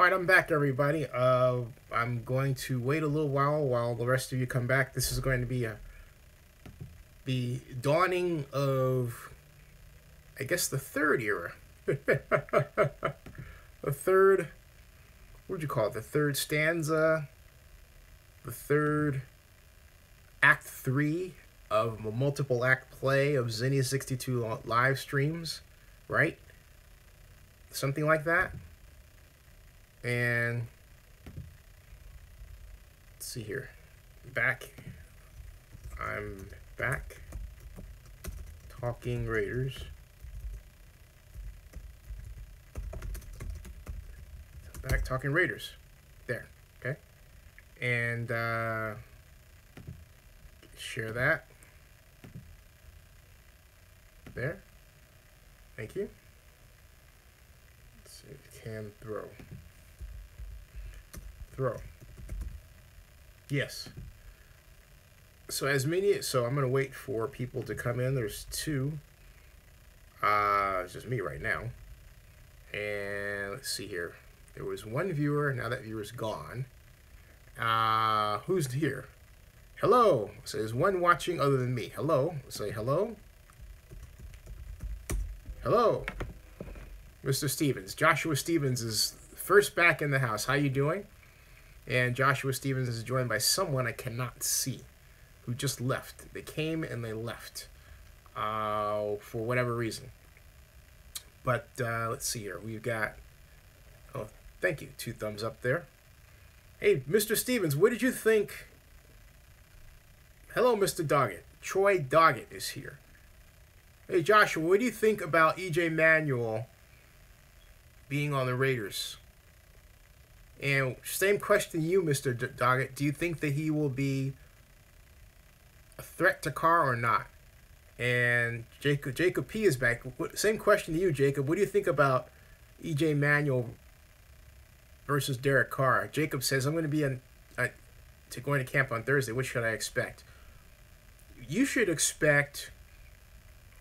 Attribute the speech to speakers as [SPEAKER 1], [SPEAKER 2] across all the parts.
[SPEAKER 1] All right, I'm back, everybody. I'm going to wait a little while the rest of you come back. This is going to be the dawning of, I guess, the third era. The third, what would you call it? The third stanza, the third act 3 of a multiple act play of Zinnia 62 live streams, right? Something like that. And let's see here. I'm back. Talking Raiders. Back talking Raiders. There. Okay. And share that. There. Thank you. Let's see. Cam throw. Yes. So I'm gonna wait for people to come in. There's 2. It's just me right now. And let's see here. There was 1 viewer. Now that viewer's gone. Who's here? Hello. So there's 1 watching other than me. Hello. Say hello. Hello. Mr. Stevens. Joshua Stevens is first back in the house. How you doing? And Joshua Stevens is joined by someone I cannot see, who just left. They came and they left for whatever reason. But let's see here. We've got, oh, thank you. 2 thumbs up there. Hey, Mr. Stevens, what did you think? Hello, Mr. Doggett. Troy Doggett is here. Hey, Joshua, what do you think about E.J. Manuel being on the Raiders? And same question to you, Mr. Doggett. Do you think that he will be a threat to Carr or not? And Jacob P is back. Same question to you, Jacob. What do you think about E.J. Manuel versus Derek Carr? Jacob says, I'm going to be going to camp on Thursday. What should I expect? You should expect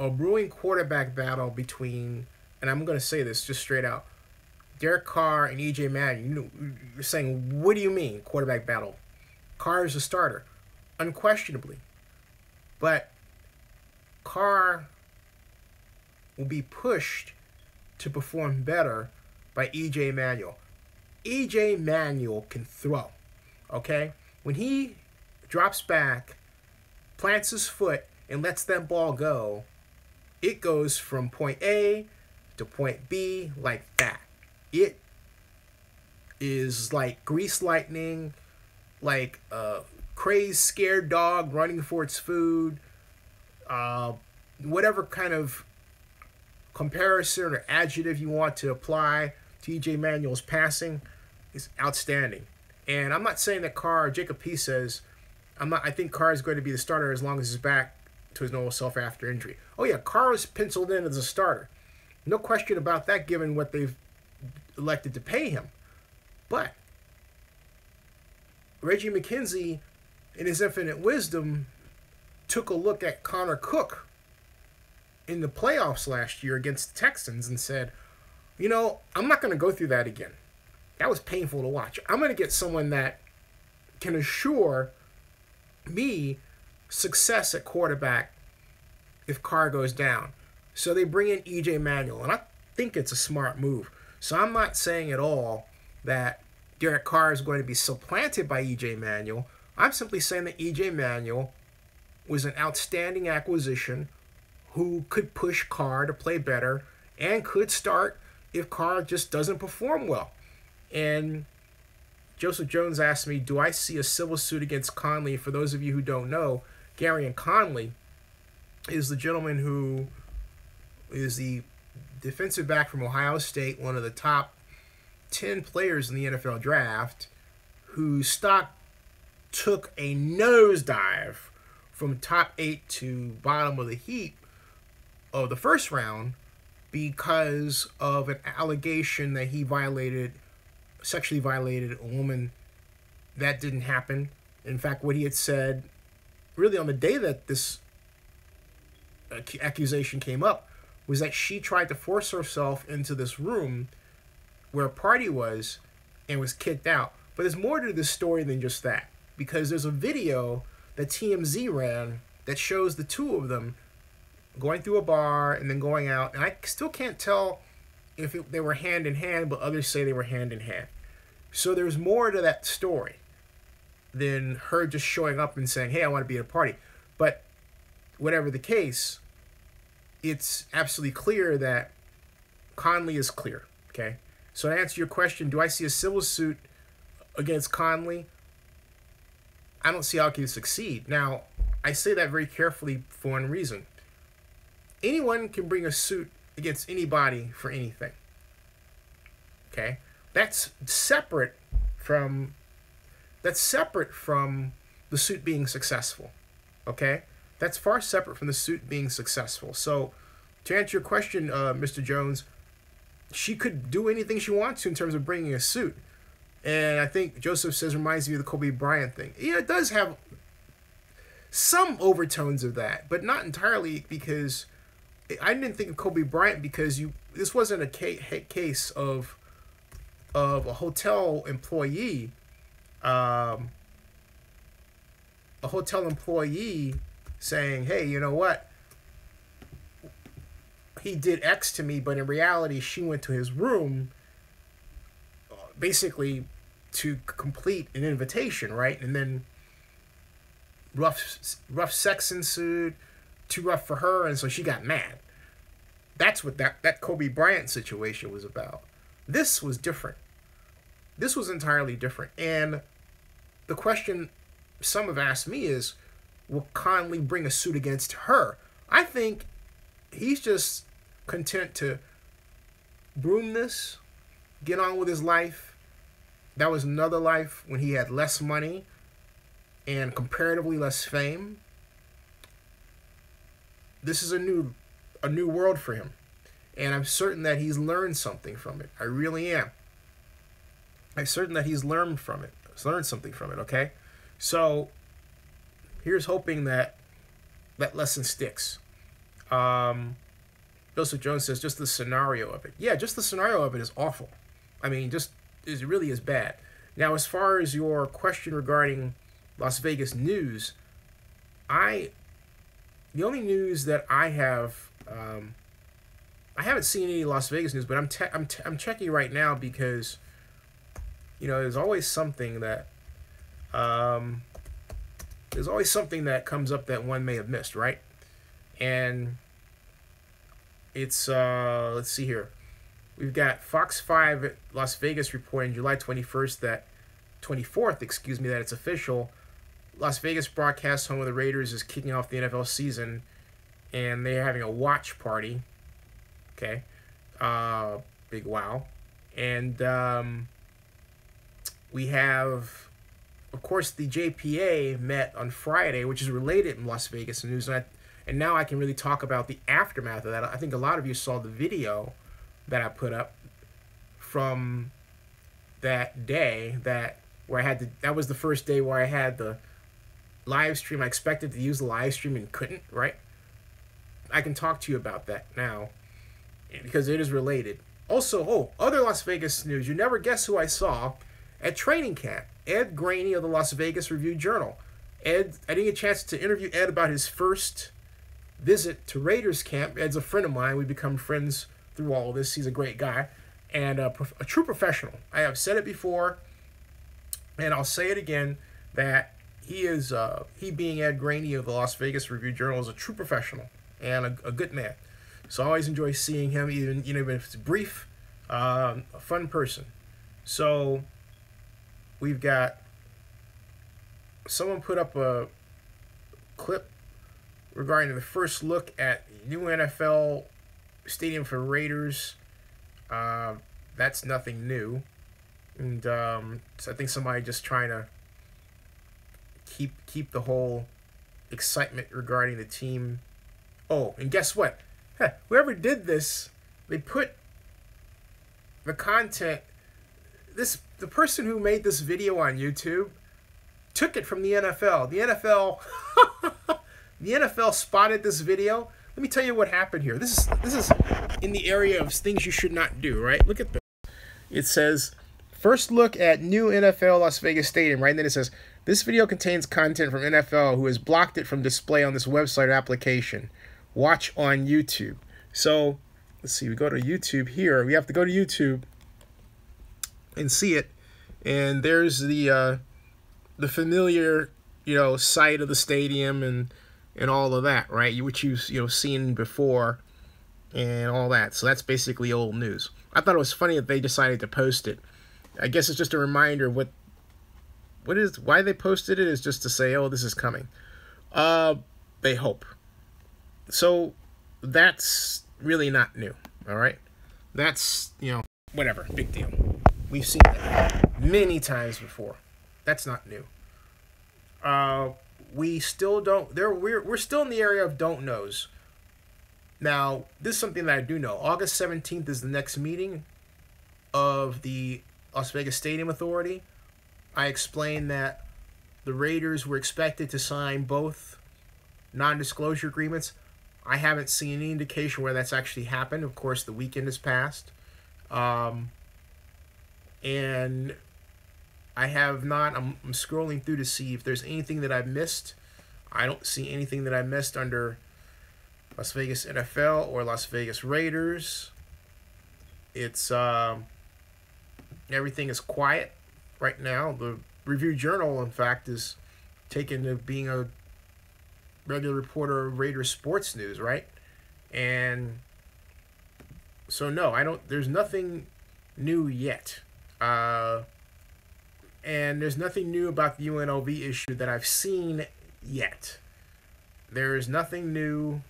[SPEAKER 1] a brewing quarterback battle between, and I'm going to say this just straight out, Derek Carr and E.J. Manuel. You're saying, what do you mean, quarterback battle? Carr is a starter, unquestionably. But Carr will be pushed to perform better by E.J. Manuel. E.J. Manuel can throw, okay? When he drops back, plants his foot, and lets that ball go, it goes from point A to point B like that. It is like grease lightning, like a crazed, scared dog running for its food. Whatever kind of comparison or adjective you want to apply to E.J. Manuel's passing is outstanding. And I'm not saying that Carr, Jacob P says, I think Carr is going to be the starter as long as he's back to his normal self after injury. Oh yeah, Carr is penciled in as a starter. No question about that given what they've elected to pay him. But Reggie McKenzie, in his infinite wisdom, took a look at Connor Cook in the playoffs last year against the Texans and said, you know, I'm not going to go through that again. That was painful to watch. I'm going to get someone that can assure me success at quarterback if Carr goes down. So they bring in E.J. Manuel, and I think it's a smart move. So I'm not saying at all that Derek Carr is going to be supplanted by E.J. Manuel. I'm simply saying that E.J. Manuel was an outstanding acquisition who could push Carr to play better and could start if Carr just doesn't perform well. And Joseph Jones asked me, do I see a civil suit against Conley? For those of you who don't know, Gareon Conley is the gentleman who is the defensive back from Ohio State, one of the top 10 players in the NFL draft, whose stock took a nosedive from top 8 to bottom of the heap of the first round because of an allegation that he sexually violated a woman. That didn't happen. In fact, what he had said, really on the day that this accusation came up, was that she tried to force herself into this room where a party was and was kicked out. But there's more to this story than just that, because there's a video that TMZ ran that shows the two of them going through a bar and then going out, and I still can't tell if they were hand in hand, but others say they were hand in hand. So there's more to that story than her just showing up and saying, hey, I want to be at a party. But whatever the case, it's absolutely clear that Conley is clear, okay? So to answer your question, do I see a civil suit against Conley? I don't see how it can succeed. Now, I say that very carefully for one reason. Anyone can bring a suit against anybody for anything, okay? That's separate from the suit being successful, okay? That's far separate from the suit being successful. So to answer your question, Mr. Jones, she could do anything she wants to in terms of bringing a suit. And I think Joseph says reminds me of the Kobe Bryant thing. Yeah, it does have some overtones of that, but not entirely, because I didn't think of Kobe Bryant because this wasn't a case of a hotel employee, saying, hey, you know what? He did X to me, but in reality, she went to his room basically to complete an invitation, right? And then rough sex ensued, too rough for her, and so she got mad. That's what that Kobe Bryant situation was about. This was different. This was entirely different. And the question some have asked me is, will Conley bring a suit against her? I think he's just content to broom this, get on with his life. That was another life when he had less money and comparatively less fame. This is a new world for him, and I'm certain that he's learned something from it. I really am. I'm certain that he's learned something from it. Okay, so here's hoping that that lesson sticks. Joseph Jones says just the scenario of it. Yeah, just the scenario of it is awful. I mean, it really is bad. Now, as far as your question regarding Las Vegas news, the only news that I have, I haven't seen any Las Vegas news, but I'm checking right now because, there's always something that comes up that one may have missed, right? And it's let's see here. We've got Fox 5 Las Vegas reporting July 24th, that it's official. Las Vegas broadcast, home of the Raiders, is kicking off the NFL season, and they're having a watch party. Okay. Big wow. And we have, of course, the JPA met on Friday, which is related in Las Vegas news. And now I can really talk about the aftermath of that. I think a lot of you saw the video that I put up from that day that was the first day where I had the live stream. I expected to use the live stream and couldn't, right? I can talk to you about that now because it is related. Also, other Las Vegas news. You never guess who I saw at training camp. Ed Graney of the Las Vegas Review-Journal. I didn't get a chance to interview Ed about his first visit to Raiders camp. Ed's a friend of mine. We become friends through all of this. He's a great guy and a true professional. I have said it before, and I'll say it again, that he being Ed Graney of the Las Vegas Review-Journal is a true professional and a good man. So I always enjoy seeing him, even if it's brief. A fun person. So we've got someone put up a clip regarding the first look at new NFL stadium for Raiders. That's nothing new, and so I think somebody just trying to keep the whole excitement regarding the team. Oh, and guess what? Whoever did this, they put the content. The person who made this video on YouTube took it from the NFL. The NFL spotted this video. Let me tell you what happened here. This is in the area of things you should not do, right? Look at this. It says First look at new NFL Las Vegas Stadium, right? And then it says, this video contains content from NFL who has blocked it from display on this website or application. Watch on YouTube. So, let's see, we go to YouTube here. We have to go to YouTube and see it. And there's the familiar, site of the stadium and all of that, right? Which you've seen before and all that. So that's basically old news. I thought it was funny that they decided to post it. I guess it's just a reminder of why they posted it is just to say, oh, this is coming. They hope. So that's really not new, all right? That's, whatever, big deal. We've seen that many times before. That's not new. We still don't, we're still in the area of don't knows. Now, this is something that I do know. August 17th is the next meeting of the Las Vegas Stadium Authority. I explained that the Raiders were expected to sign both non-disclosure agreements. I haven't seen any indication where that's actually happened. Of course, the weekend has passed. And I have not. I'm scrolling through to see if there's anything that I've missed. I don't see anything that I missed under Las Vegas NFL or Las Vegas Raiders. It's everything is quiet right now. The Review Journal, in fact, is taken to being a regular reporter of Raiders sports news, right? And so no, I don't. There's nothing new yet. And there's nothing new about the UNLV issue that I've seen yet. There is nothing new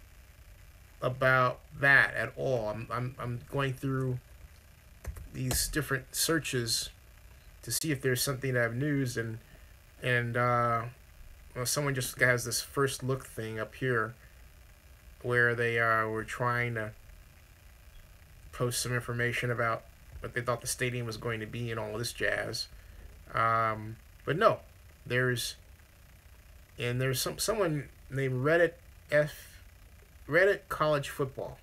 [SPEAKER 1] about that at all. I'm going through these different searches to see if there's something that I've news and someone just has this first look thing up here where they were trying to post some information about what they thought the stadium was going to be and all of this jazz. But no, there's someone named Reddit College Football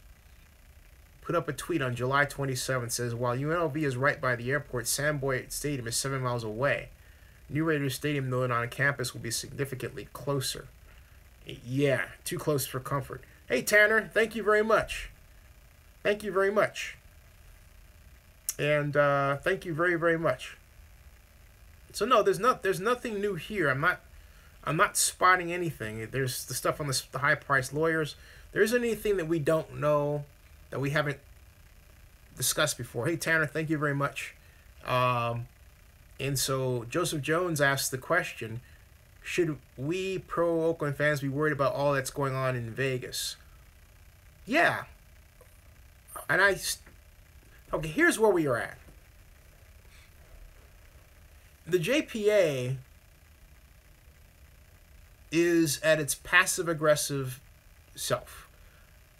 [SPEAKER 1] put up a tweet on July 27th, says, while UNLV is right by the airport, Sam Boyd Stadium is 7 miles away. New Raiders Stadium, though on campus, will be significantly closer. Yeah, too close for comfort. Hey, Tanner, thank you very much. Thank you very much. And thank you very, very much. So no, there's nothing new here. I'm not spotting anything. There's the stuff on the high-priced lawyers. There isn't anything that we don't know, that we haven't discussed before. Hey, Tanner, thank you very much. And so Joseph Jones asked the question, should we pro-Oakland fans be worried about all that's going on in Vegas? Yeah. And okay, here's where we are at. The JPA is at its passive-aggressive self.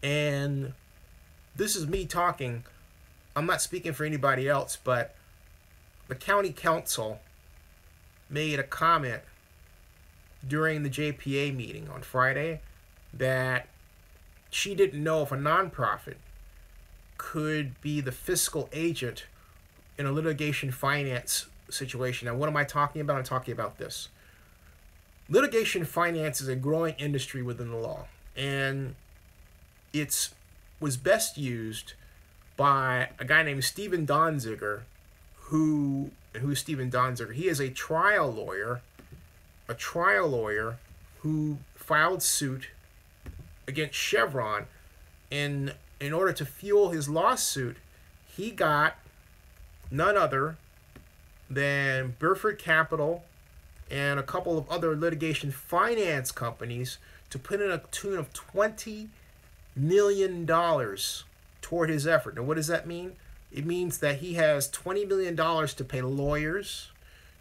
[SPEAKER 1] And this is me talking. I'm not speaking for anybody else, but the county council made a comment during the JPA meeting on Friday that she didn't know if a nonprofit could be the fiscal agent in a litigation finance situation. Now, what am I talking about? I'm talking about this. Litigation finance is a growing industry within the law, and it was best used by a guy named Stephen Donziger, who's Stephen Donziger? He is a trial lawyer who filed suit against Chevron. In order to fuel his lawsuit, he got none other than Burford Capital and a couple of other litigation finance companies to put in a tune of $20 million toward his effort. Now, what does that mean? It means that he has $20 million to pay lawyers,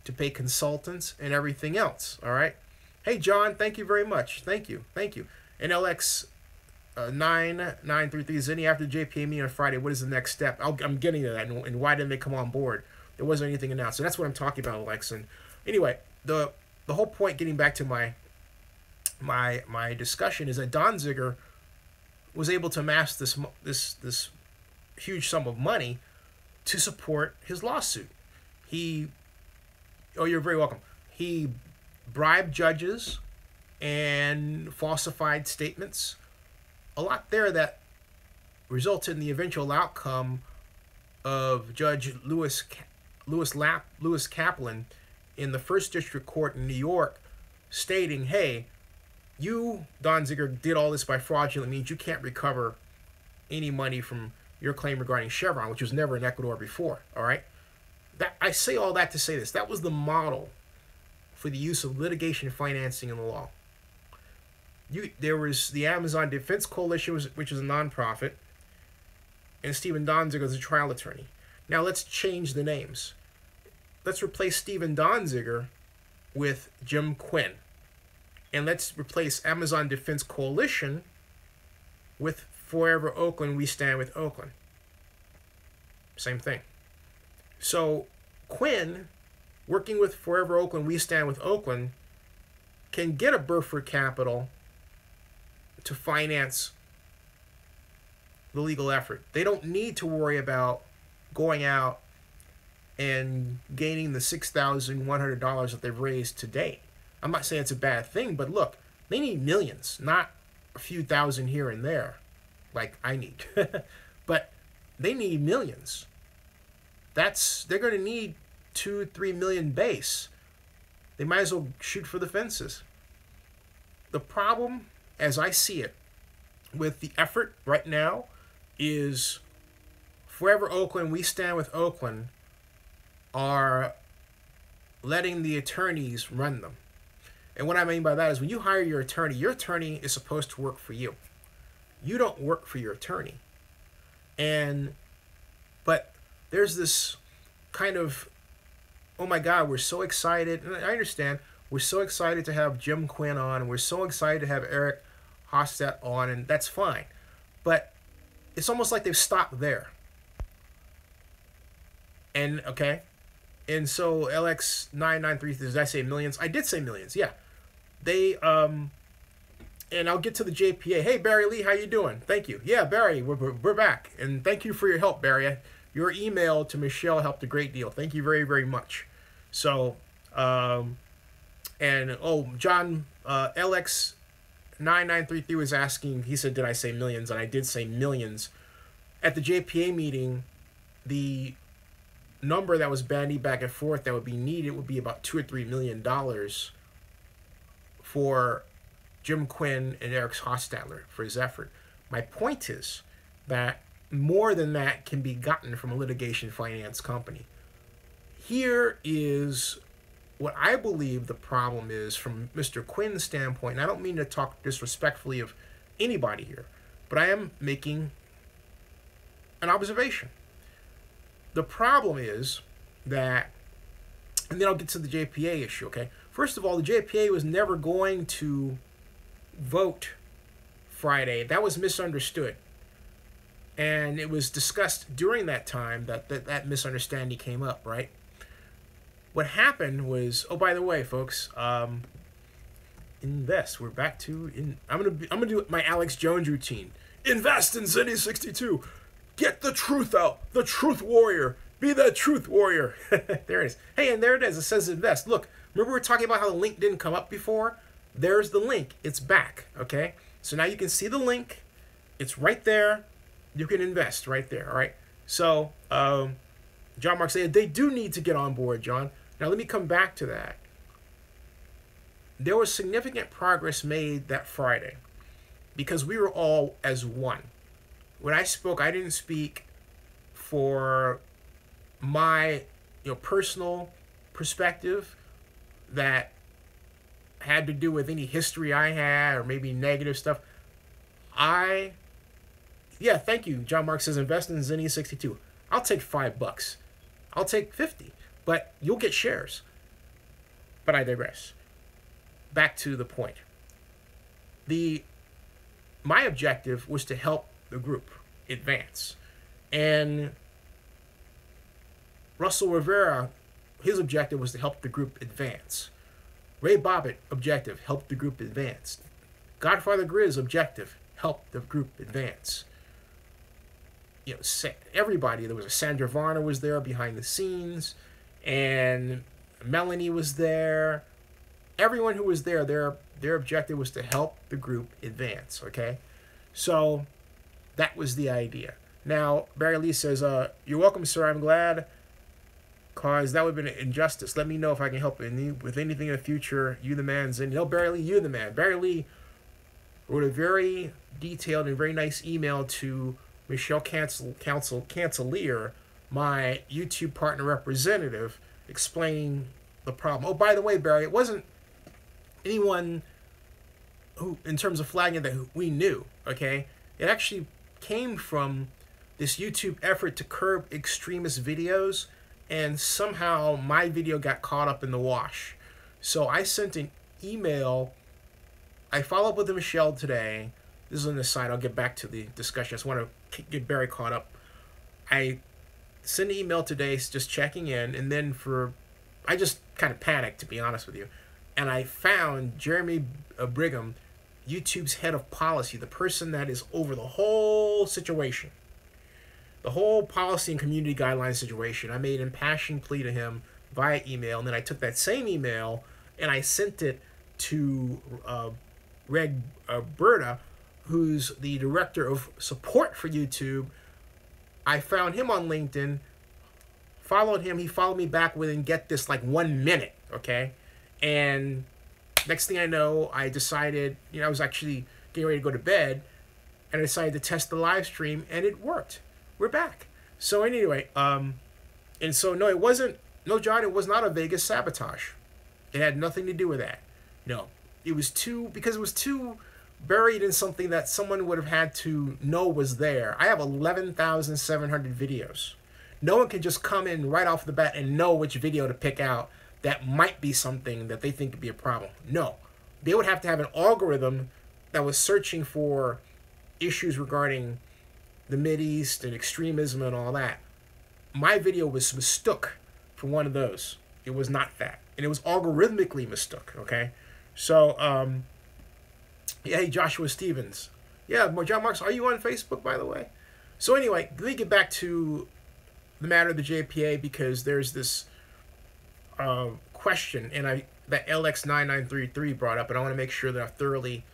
[SPEAKER 1] to pay consultants, and everything else. All right? Hey, John, thank you very much. Thank you. And LX 9933 Zinni, after the JPA meeting on Friday, what is the next step? I'm getting to that, and why didn't they come on board? There wasn't anything announced. So that's what I'm talking about, Alex. And anyway, the whole point, getting back to my discussion, is that Donziger was able to amass this huge sum of money to support his lawsuit. He, oh, you're very welcome. He bribed judges and falsified statements. A lot there that resulted in the eventual outcome of Judge Lewis Kaplan in the First District Court in New York stating, hey, you, Donziger, did all this by fraudulent means. You can't recover any money from your claim regarding Chevron, which was never in Ecuador before, all right? That, I say all that to say this. That was the model for the use of litigation financing in the law. There was the Amazon Defense Coalition, which is a nonprofit, and Stephen Donziger is a trial attorney. Now let's change the names. Let's replace Stephen Donziger with Jim Quinn. And let's replace Amazon Defense Coalition with Forever Oakland, We Stand with Oakland. Same thing. So Quinn, working with Forever Oakland, We Stand with Oakland, can get a Burford Capital to finance the legal effort. They don't need to worry about going out and gaining the $6,100 that they've raised to date. I'm not saying it's a bad thing, but look, they need millions, not a few thousand here and there, like I need. But they need millions. They're going to need 2-3 million base. They might as well shoot for the fences. The problem, as I see it, with the effort right now is Forever Oakland, We Stand with Oakland are letting the attorneys run them. And what I mean by that is when you hire your attorney is supposed to work for you. You don't work for your attorney. But there's this kind of, oh my God, we're so excited. And I understand, we're so excited to have Jim Quinn on, and we're so excited to have Eric Hofstadt on, and that's fine. But it's almost like they've stopped there. And, okay, and so LX993, did I say millions? I did say millions, yeah. They, and I'll get to the JPA. Hey, Barry Lee, how you doing? Thank you. Yeah, Barry, we're back. And thank you for your help, Barry. Your email to Michelle helped a great deal. Thank you very, very much. So, John, LX9933 was asking, he said, did I say millions? And I did say millions. At the JPA meeting, the number that was bandied back and forth that would be needed would be about $2 or $3 million for Jim Quinn and Eric Hofstadter for his effort. My point is that more than that can be gotten from a litigation finance company. Here is what I believe the problem is from Mr. Quinn's standpoint, and I don't mean to talk disrespectfully of anybody here, but I am making an observation. The problem is that, and then I'll get to the JPA issue, okay? First of all, the JPA was never going to vote Friday. That was misunderstood. And it was discussed during that time that misunderstanding came up, right? What happened was, oh, by the way, folks, invest. We're back to I'm gonna do my Alex Jones routine. Invest in City 62. Get the truth out. The truth warrior. Be that truth warrior. There it is. Hey, and there it is. It says invest. Look, remember we were talking about how the link didn't come up before? There's the link. It's back. Okay. So now you can see the link. It's right there. You can invest right there. All right. So John Mark said they do need to get on board, John. Now let me come back to that. There was significant progress made that Friday because we were all as one. When I spoke, I didn't speak for my personal perspective that had to do with any history I had or maybe negative stuff. Yeah, thank you. John Mark says invest in Zinnia 62. I'll take $5. I'll take 50, but you'll get shares. But I digress. Back to the point. My objective was to help the group advance. And Russell Rivera, his objective was to help the group advance. Ray Bobbitt, objective, help the group advance. Godfather Grizz, objective, help the group advance. Everybody, there was a Sandra Varner was there behind the scenes, and Melanie was there. Everyone who was there, their objective was to help the group advance. Okay, so that was the idea. Now Barry Lee says, "You're welcome, sir. I'm glad, cause that would have been an injustice. Let me know if I can help with anything in the future. You the man's in. Barry Lee, you're the man." Barry Lee wrote a very detailed and very nice email to Michelle Cancelier, my YouTube partner representative, explaining the problem. Oh, by the way, Barry, it wasn't anyone who, in terms of flagging, that we knew, okay? It actually came from this YouTube effort to curb extremist videos, and somehow my video got caught up in the wash. So I sent an email. I followed up with Michelle today. This is on the side. I'll get back to the discussion. I just want to get Barry caught up. I sent an email today just checking in, and then I just kind of panicked, to be honest with you. And I found Jeremy Brigham, YouTube's head of policy, the person that is over the whole situation, the whole policy and community guidelines situation. I made an impassioned plea to him via email, and then I took that same email and I sent it to Reg Berta, who's the director of support for YouTube. I found him on LinkedIn, followed him. He followed me back within, get this, like 1 minute, okay? And next thing I know, I decided, I was actually getting ready to go to bed, and I decided to test the live stream, and it worked. We're back. So anyway, and so no, it wasn't, no, John, it was not a Vegas sabotage. It had nothing to do with that. No, it was because it was too buried in something that someone would have had to know was there. I have 11,700 videos. No one can just come in right off the bat and know which video to pick out that might be something that they think could be a problem. No, they would have to have an algorithm that was searching for issues regarding the Mideast and extremism and all that. My video was mistook for one of those. It was not that. And it was algorithmically mistook, okay? So, yeah, hey, Joshua Stevens. Yeah, John Marks, are you on Facebook, by the way? So anyway, let me get back to the matter of the JPA, because there's this question, and that LX9933 brought up, and I want to make sure that I thoroughly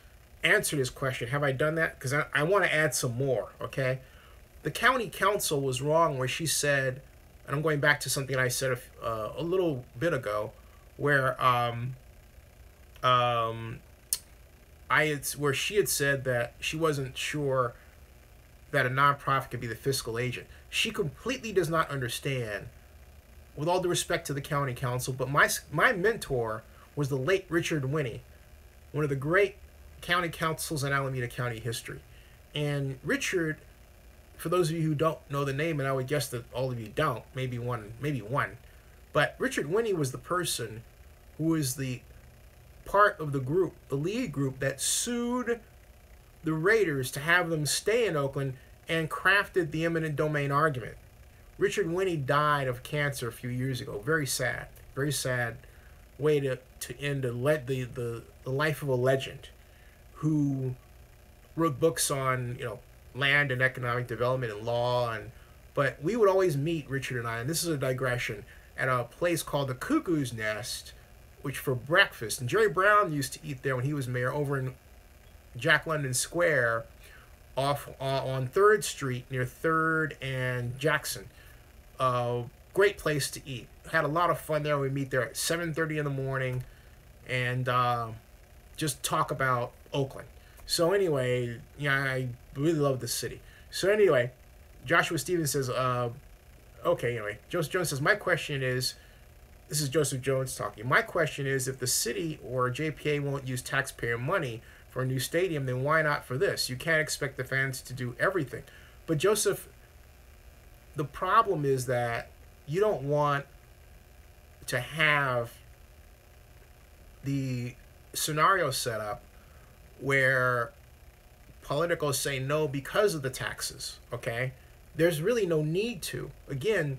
[SPEAKER 1] answer this question. Have I done that? Because I want to add some more, okay? The county council was wrong where she said, and I'm going back to something I said a little bit ago, where where she had said that she wasn't sure that a nonprofit could be the fiscal agent. She completely does not understand, with all due respect to the county council, but my mentor was the late Richard Winnie, one of the great county councils in Alameda County history. And Richard, for those of you who don't know the name, and I would guess that all of you don't, maybe one, but Richard Winnie was the person who was the part of the group, the lead group, that sued the Raiders to have them stay in Oakland and crafted the eminent domain argument. Richard Winnie died of cancer a few years ago. Very sad way to end the life of a legend who wrote books on land and economic development and law, but we would always meet, Richard and I, and this is a digression, at a place called the Cuckoo's Nest, which for breakfast, and Jerry Brown used to eat there when he was mayor, over in Jack London Square, off on 3rd Street near 3rd and Jackson. Great place to eat. Had a lot of fun there. We meet there at 7:30 in the morning and just talk about Oakland. So anyway, I really love the city. So anyway, Joshua Stevens says, okay, anyway, Joseph Jones says, my question is, this is Joseph Jones talking, my question is, if the city or JPA won't use taxpayer money for a new stadium, then why not for this? You can't expect the fans to do everything. But Joseph, the problem is that you don't want to have the scenario set up where politicals say no because of the taxes, okay? There's really no need to. Again,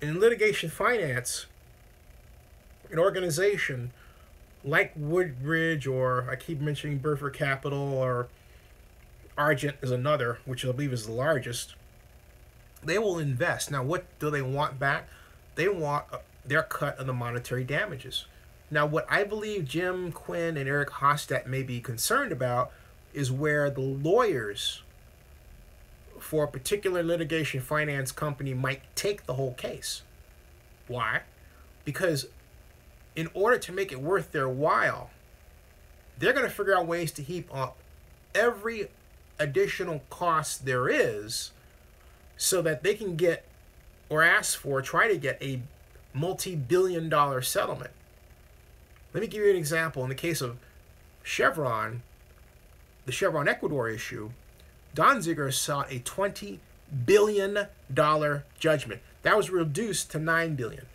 [SPEAKER 1] in litigation finance, an organization like Woodbridge, or I keep mentioning Burford Capital, or Argent is another, which I believe is the largest, they will invest. Now, what do they want back? they want their cut of the monetary damages. Now, what I believe Jim Quinn and Eric Hofstadt may be concerned about is where the lawyers for a particular litigation finance company might take the whole case. Why? Because in order to make it worth their while, they're going to figure out ways to heap up every additional cost there is so that they can get or ask for, try to get a multi-billion-dollar settlement. Let me give you an example. In the case of Chevron, the Chevron Ecuador issue, Donziger sought a $20 billion judgment. That was reduced to $9 billion.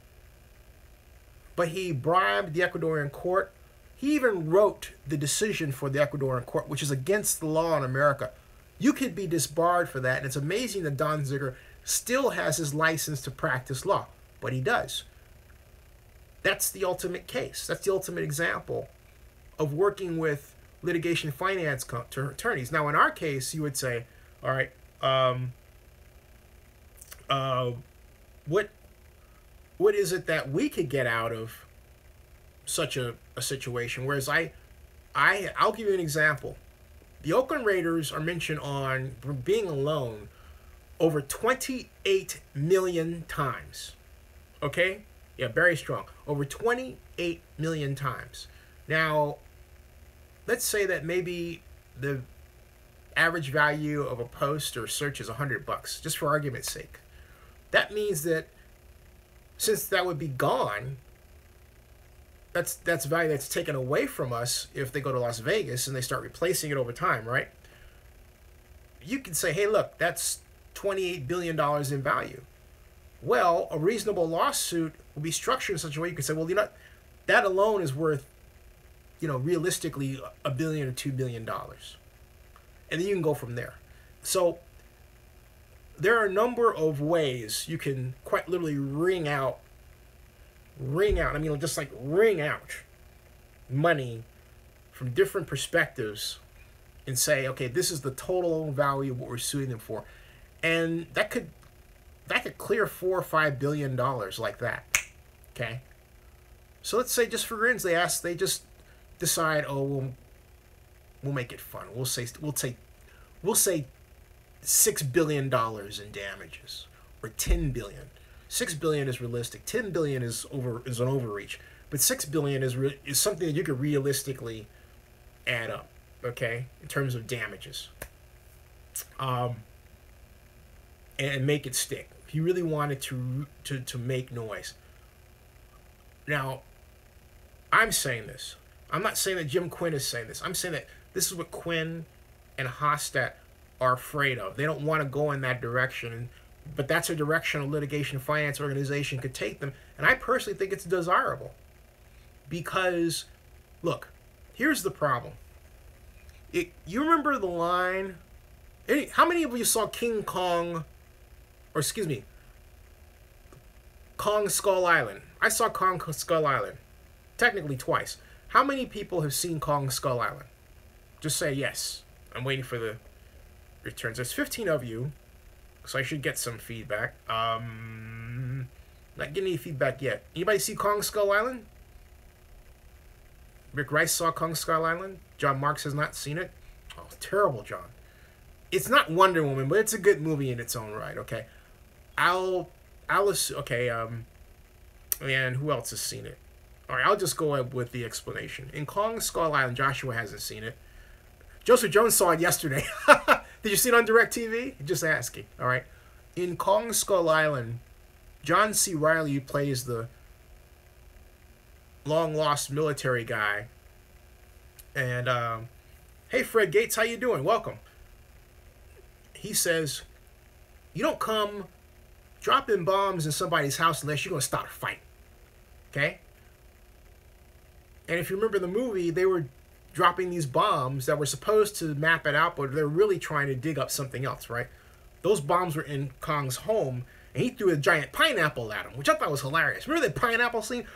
[SPEAKER 1] But he bribed the Ecuadorian court. He even wrote the decision for the Ecuadorian court, which is against the law in America. You could be disbarred for that, and it's amazing that Donziger still has his license to practice law, but he does. That's the ultimate case. That's the ultimate example of working with litigation finance attorneys. Now, in our case, you would say, all right, what is it that we could get out of such a situation? Whereas I'll give you an example. The Oakland Raiders are mentioned on being alone over 28 million times. Okay? Yeah, very strong. Over 28 million times. Now, let's say that maybe the average value of a post or search is $100, just for argument's sake. That means that since that would be gone, that's value that's taken away from us if they go to Las Vegas and they start replacing it over time, right? You can say, hey, look, that's $28 billion in value. Well, a reasonable lawsuit will be structured in such a way you can say, well, that alone is worth, realistically $1 billion or $2 billion. And then you can go from there. So there are a number of ways you can quite literally wring out money from different perspectives and say, okay, this is the total value of what we're suing them for. And that could clear $4 or $5 billion like that. Okay? So let's say, just for grins, they just decide, oh, we'll make it fun. We'll say $6 billion in damages, or $10 billion. $6 billion is realistic. $10 billion is an overreach, but $6 billion is something that you could realistically add up. Okay, in terms of damages, and make it stick. If you really wanted to make noise. Now, I'm saying this. I'm not saying that Jim Quinn is saying this. I'm saying that this is what Quinn and Hofstadt are afraid of. They don't want to go in that direction, but that's a direction a litigation finance organization could take them. And I personally think it's desirable. Because, look, here's the problem. You remember the line? How many of you saw Kong Skull Island? I saw Kong Skull Island. Technically twice. How many people have seen Kong Skull Island? Just say yes. I'm waiting for the returns. There's 15 of you, so I should get some feedback. Not getting any feedback yet. Anybody see Kong Skull Island? Rick Rice saw Kong Skull Island. John Marks has not seen it. Oh, terrible, John. It's not Wonder Woman, but it's a good movie in its own right. Okay, and who else has seen it? All right, I'll just go with the explanation. In Kong Skull Island, Joshua hasn't seen it. Joseph Jones saw it yesterday. Did you see it on DirecTV? Just asking. All right. In Kong Skull Island, John C. Reilly plays the long-lost military guy. And, hey, Fred Gates, how you doing? Welcome. He says, you don't come dropping bombs in somebody's house unless you're going to start a fight. Okay? And if you remember the movie, they were dropping these bombs that were supposed to map it out, but they're really trying to dig up something else, right? Those bombs were in Kong's home, and he threw a giant pineapple at him, which I thought was hilarious. Remember that pineapple scene?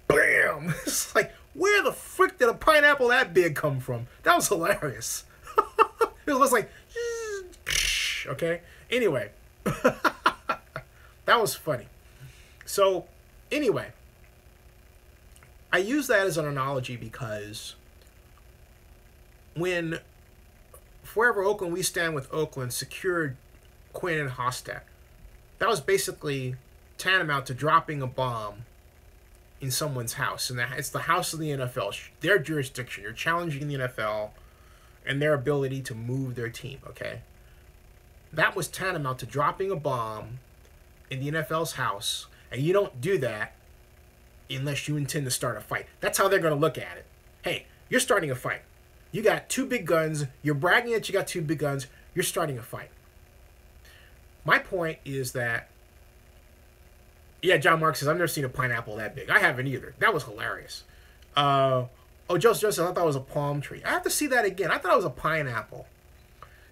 [SPEAKER 1] Bam! It's like, where the frick did a pineapple that big come from? That was hilarious. It was like, okay? Anyway, that was funny. So, Anyway, I use that as an analogy because when Forever Oakland, We Stand with Oakland secured Quinn and Hostad, that was basically tantamount to dropping a bomb in someone's house. And it's the house of the NFL, their jurisdiction. You're challenging the NFL and their ability to move their team, okay? That was tantamount to dropping a bomb in the NFL's house, and you don't do that unless you intend to start a fight. That's how they're going to look at it. Hey, you're starting a fight. You got two big guns. You're bragging that you got two big guns. You're starting a fight. My point is that, yeah, John Mark says, I've never seen a pineapple that big. I haven't either. That was hilarious. Joseph, I thought that was a palm tree. I have to see that again. I thought it was a pineapple.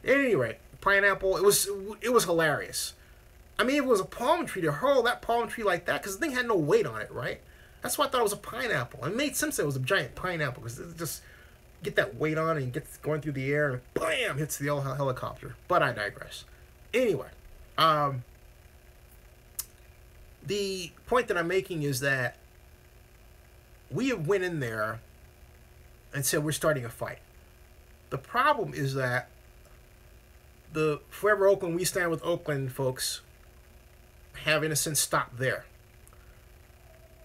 [SPEAKER 1] At any rate, pineapple, it was hilarious. I mean, if it was a palm tree, to hurl that palm tree like that, because the thing had no weight on it, right? That's why I thought it was a pineapple. It made sense that it was a giant pineapple, because it just get that weight on and gets going through the air, and bam, hits the helicopter. But I digress. Anyway, the point that I'm making is that we have went in there and said we're starting a fight. The problem is that the Forever Oakland, We Stand with Oakland folks have, in a sense, stopped there.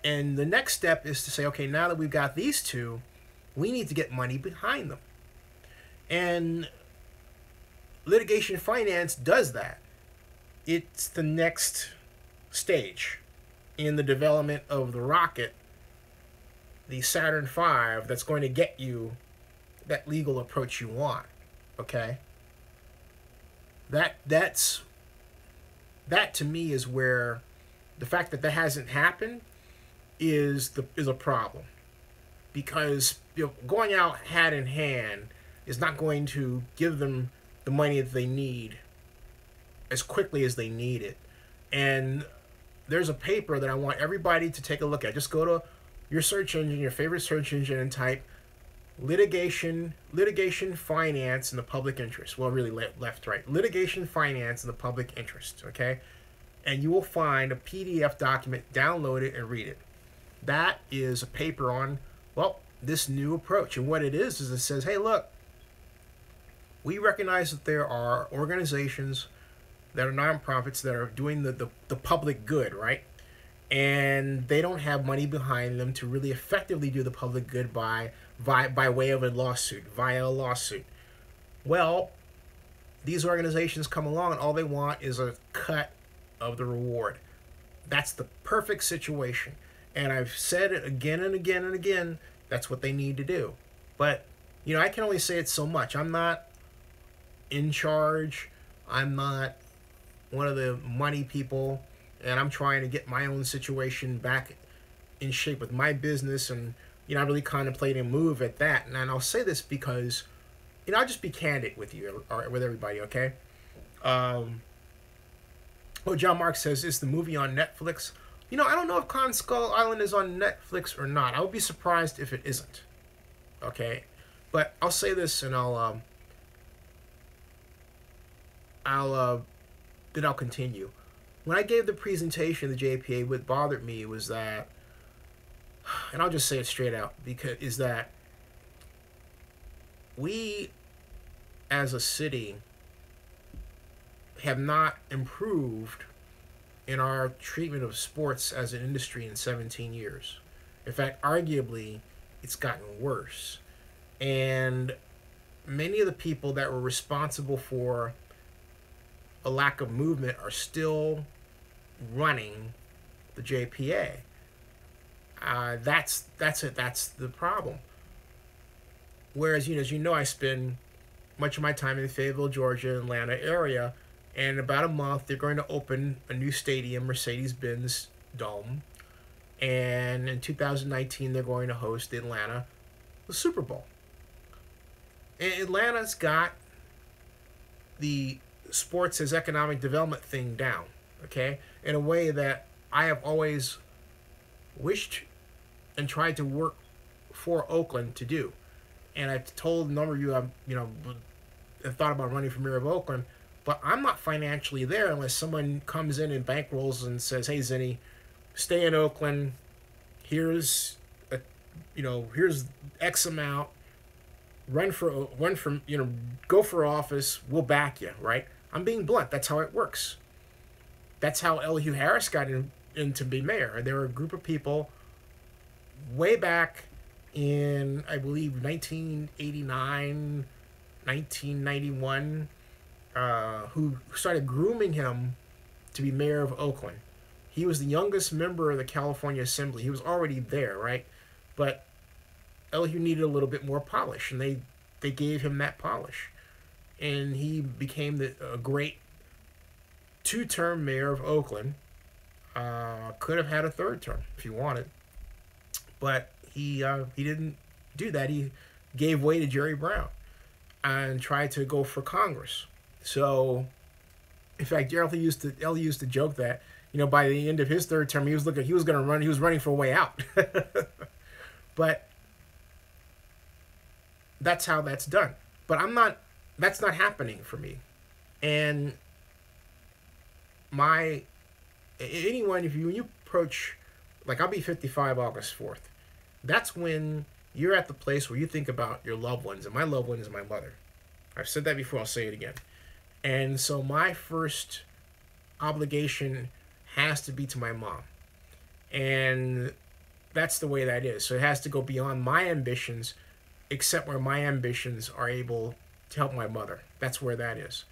[SPEAKER 1] And the next step is to say, okay, now that we've got these two, we need to get money behind them. And litigation finance does that. It's the next stage in the development of the rocket, the Saturn V, that's going to get you that legal approach you want. Okay? That to me is where the fact that hasn't happened is a problem, because going out hand in hand is not going to give them the money that they need as quickly as they need it. And there's a paper that I want everybody to take a look at. Just go to your search engine, your favorite search engine, and type litigation finance in the public interest. Well, really left, right. Litigation finance in the public interest, okay? And you will find a PDF document, download it, and read it. That is a paper on, well, this new approach. And what it is it says, hey, look, we recognize that there are organizations that are nonprofits that are doing the public good, right? And they don't have money behind them to really effectively do the public good by way of a lawsuit, via a lawsuit. Well, these organizations come along and all they want is a cut of the reward. That's the perfect situation. And I've said it again and again and again, that's what they need to do. But, I can only say it so much. I'm not in charge. I'm not one of the money people. And I'm trying to get my own situation back in shape with my business. And, I'm really contemplating a move at that. And I'll say this because, I'll just be candid with you, or with everybody, okay? John Mark says, is the movie on Netflix? I don't know if Con Skull Island is on Netflix or not. I would be surprised if it isn't. Okay? But I'll say this, and I'll continue. When I gave the presentation to the JPA, what bothered me was that, and I'll just say it straight out, is that we, as a city, have not improved in our treatment of sports as an industry in 17 years. In fact, arguably, it's gotten worse. And many of the people that were responsible for a lack of movement are still running the JPA. That's it. That's the problem. Whereas, as I spend much of my time in the Fayetteville, Georgia, Atlanta area. And in about a month, they're going to open a new stadium, Mercedes-Benz Dome. And in 2019, they're going to host the Super Bowl. And Atlanta's got the sports as economic development thing down, okay? In a way that I have always wished and tried to work for Oakland to do. And I've told a number of you, have thought about running for mayor of Oakland, but I'm not financially there unless someone comes in and bankrolls and says, hey, Zinni, stay in Oakland. Here's a, here's X amount. Run for go for office. We'll back you, right? I'm being blunt. That's how it works. That's how Elihu Harris got in to be mayor. There were a group of people way back in, I believe, 1989, 1991, who started grooming him to be mayor of Oakland. He was the youngest member of the California Assembly. He was already there, right? But Elihu needed a little bit more polish, and they gave him that polish. And he became a great two-term mayor of Oakland. Could have had a third term if he wanted. But he didn't do that. He gave way to Jerry Brown and tried to go for Congress. So, in fact, Ellie used to joke that, by the end of his third term, he was running for a way out. But that's how that's done. But that's not happening for me. And when you approach, like, I'll be 55 August 4th. That's when you're at the place where you think about your loved ones, and my loved one is my mother. I've said that before, I'll say it again. And so my first obligation has to be to my mom. And that's the way that is. So it has to go beyond my ambitions, except where my ambitions are able to help my mother. That's where that is.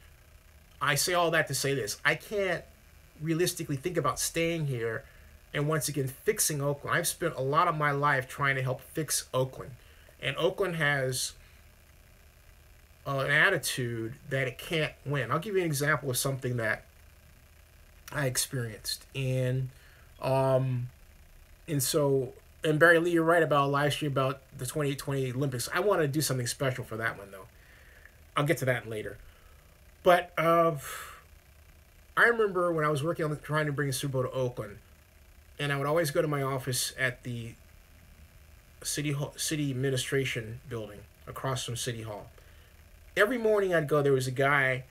[SPEAKER 1] I say all that to say this. I can't realistically think about staying here and once again fixing Oakland. I've spent a lot of my life trying to help fix Oakland. And Oakland has an attitude that it can't win. I'll give you an example of something that I experienced. And Barry Lee, you're right about a live stream about the 2020 Olympics. I want to do something special for that one, though. I'll get to that later. But I remember when I was working on trying to bring a Super Bowl to Oakland, and I would always go to my office at the city administration building across from City Hall. Every morning I'd go, there was a guy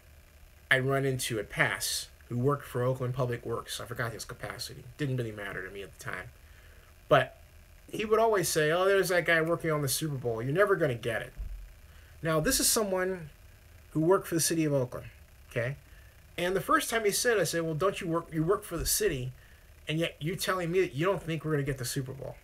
[SPEAKER 1] I'd run into at Pass who worked for Oakland Public Works. I forgot his capacity. Didn't really matter to me at the time. But he would always say, oh, there's that guy working on the Super Bowl. You're never going to get it. Now, this is someone who worked for the city of Oakland, okay? And the first time he said, I said, well, don't you work for the city, and yet you're telling me that you don't think we're going to get the Super Bowl.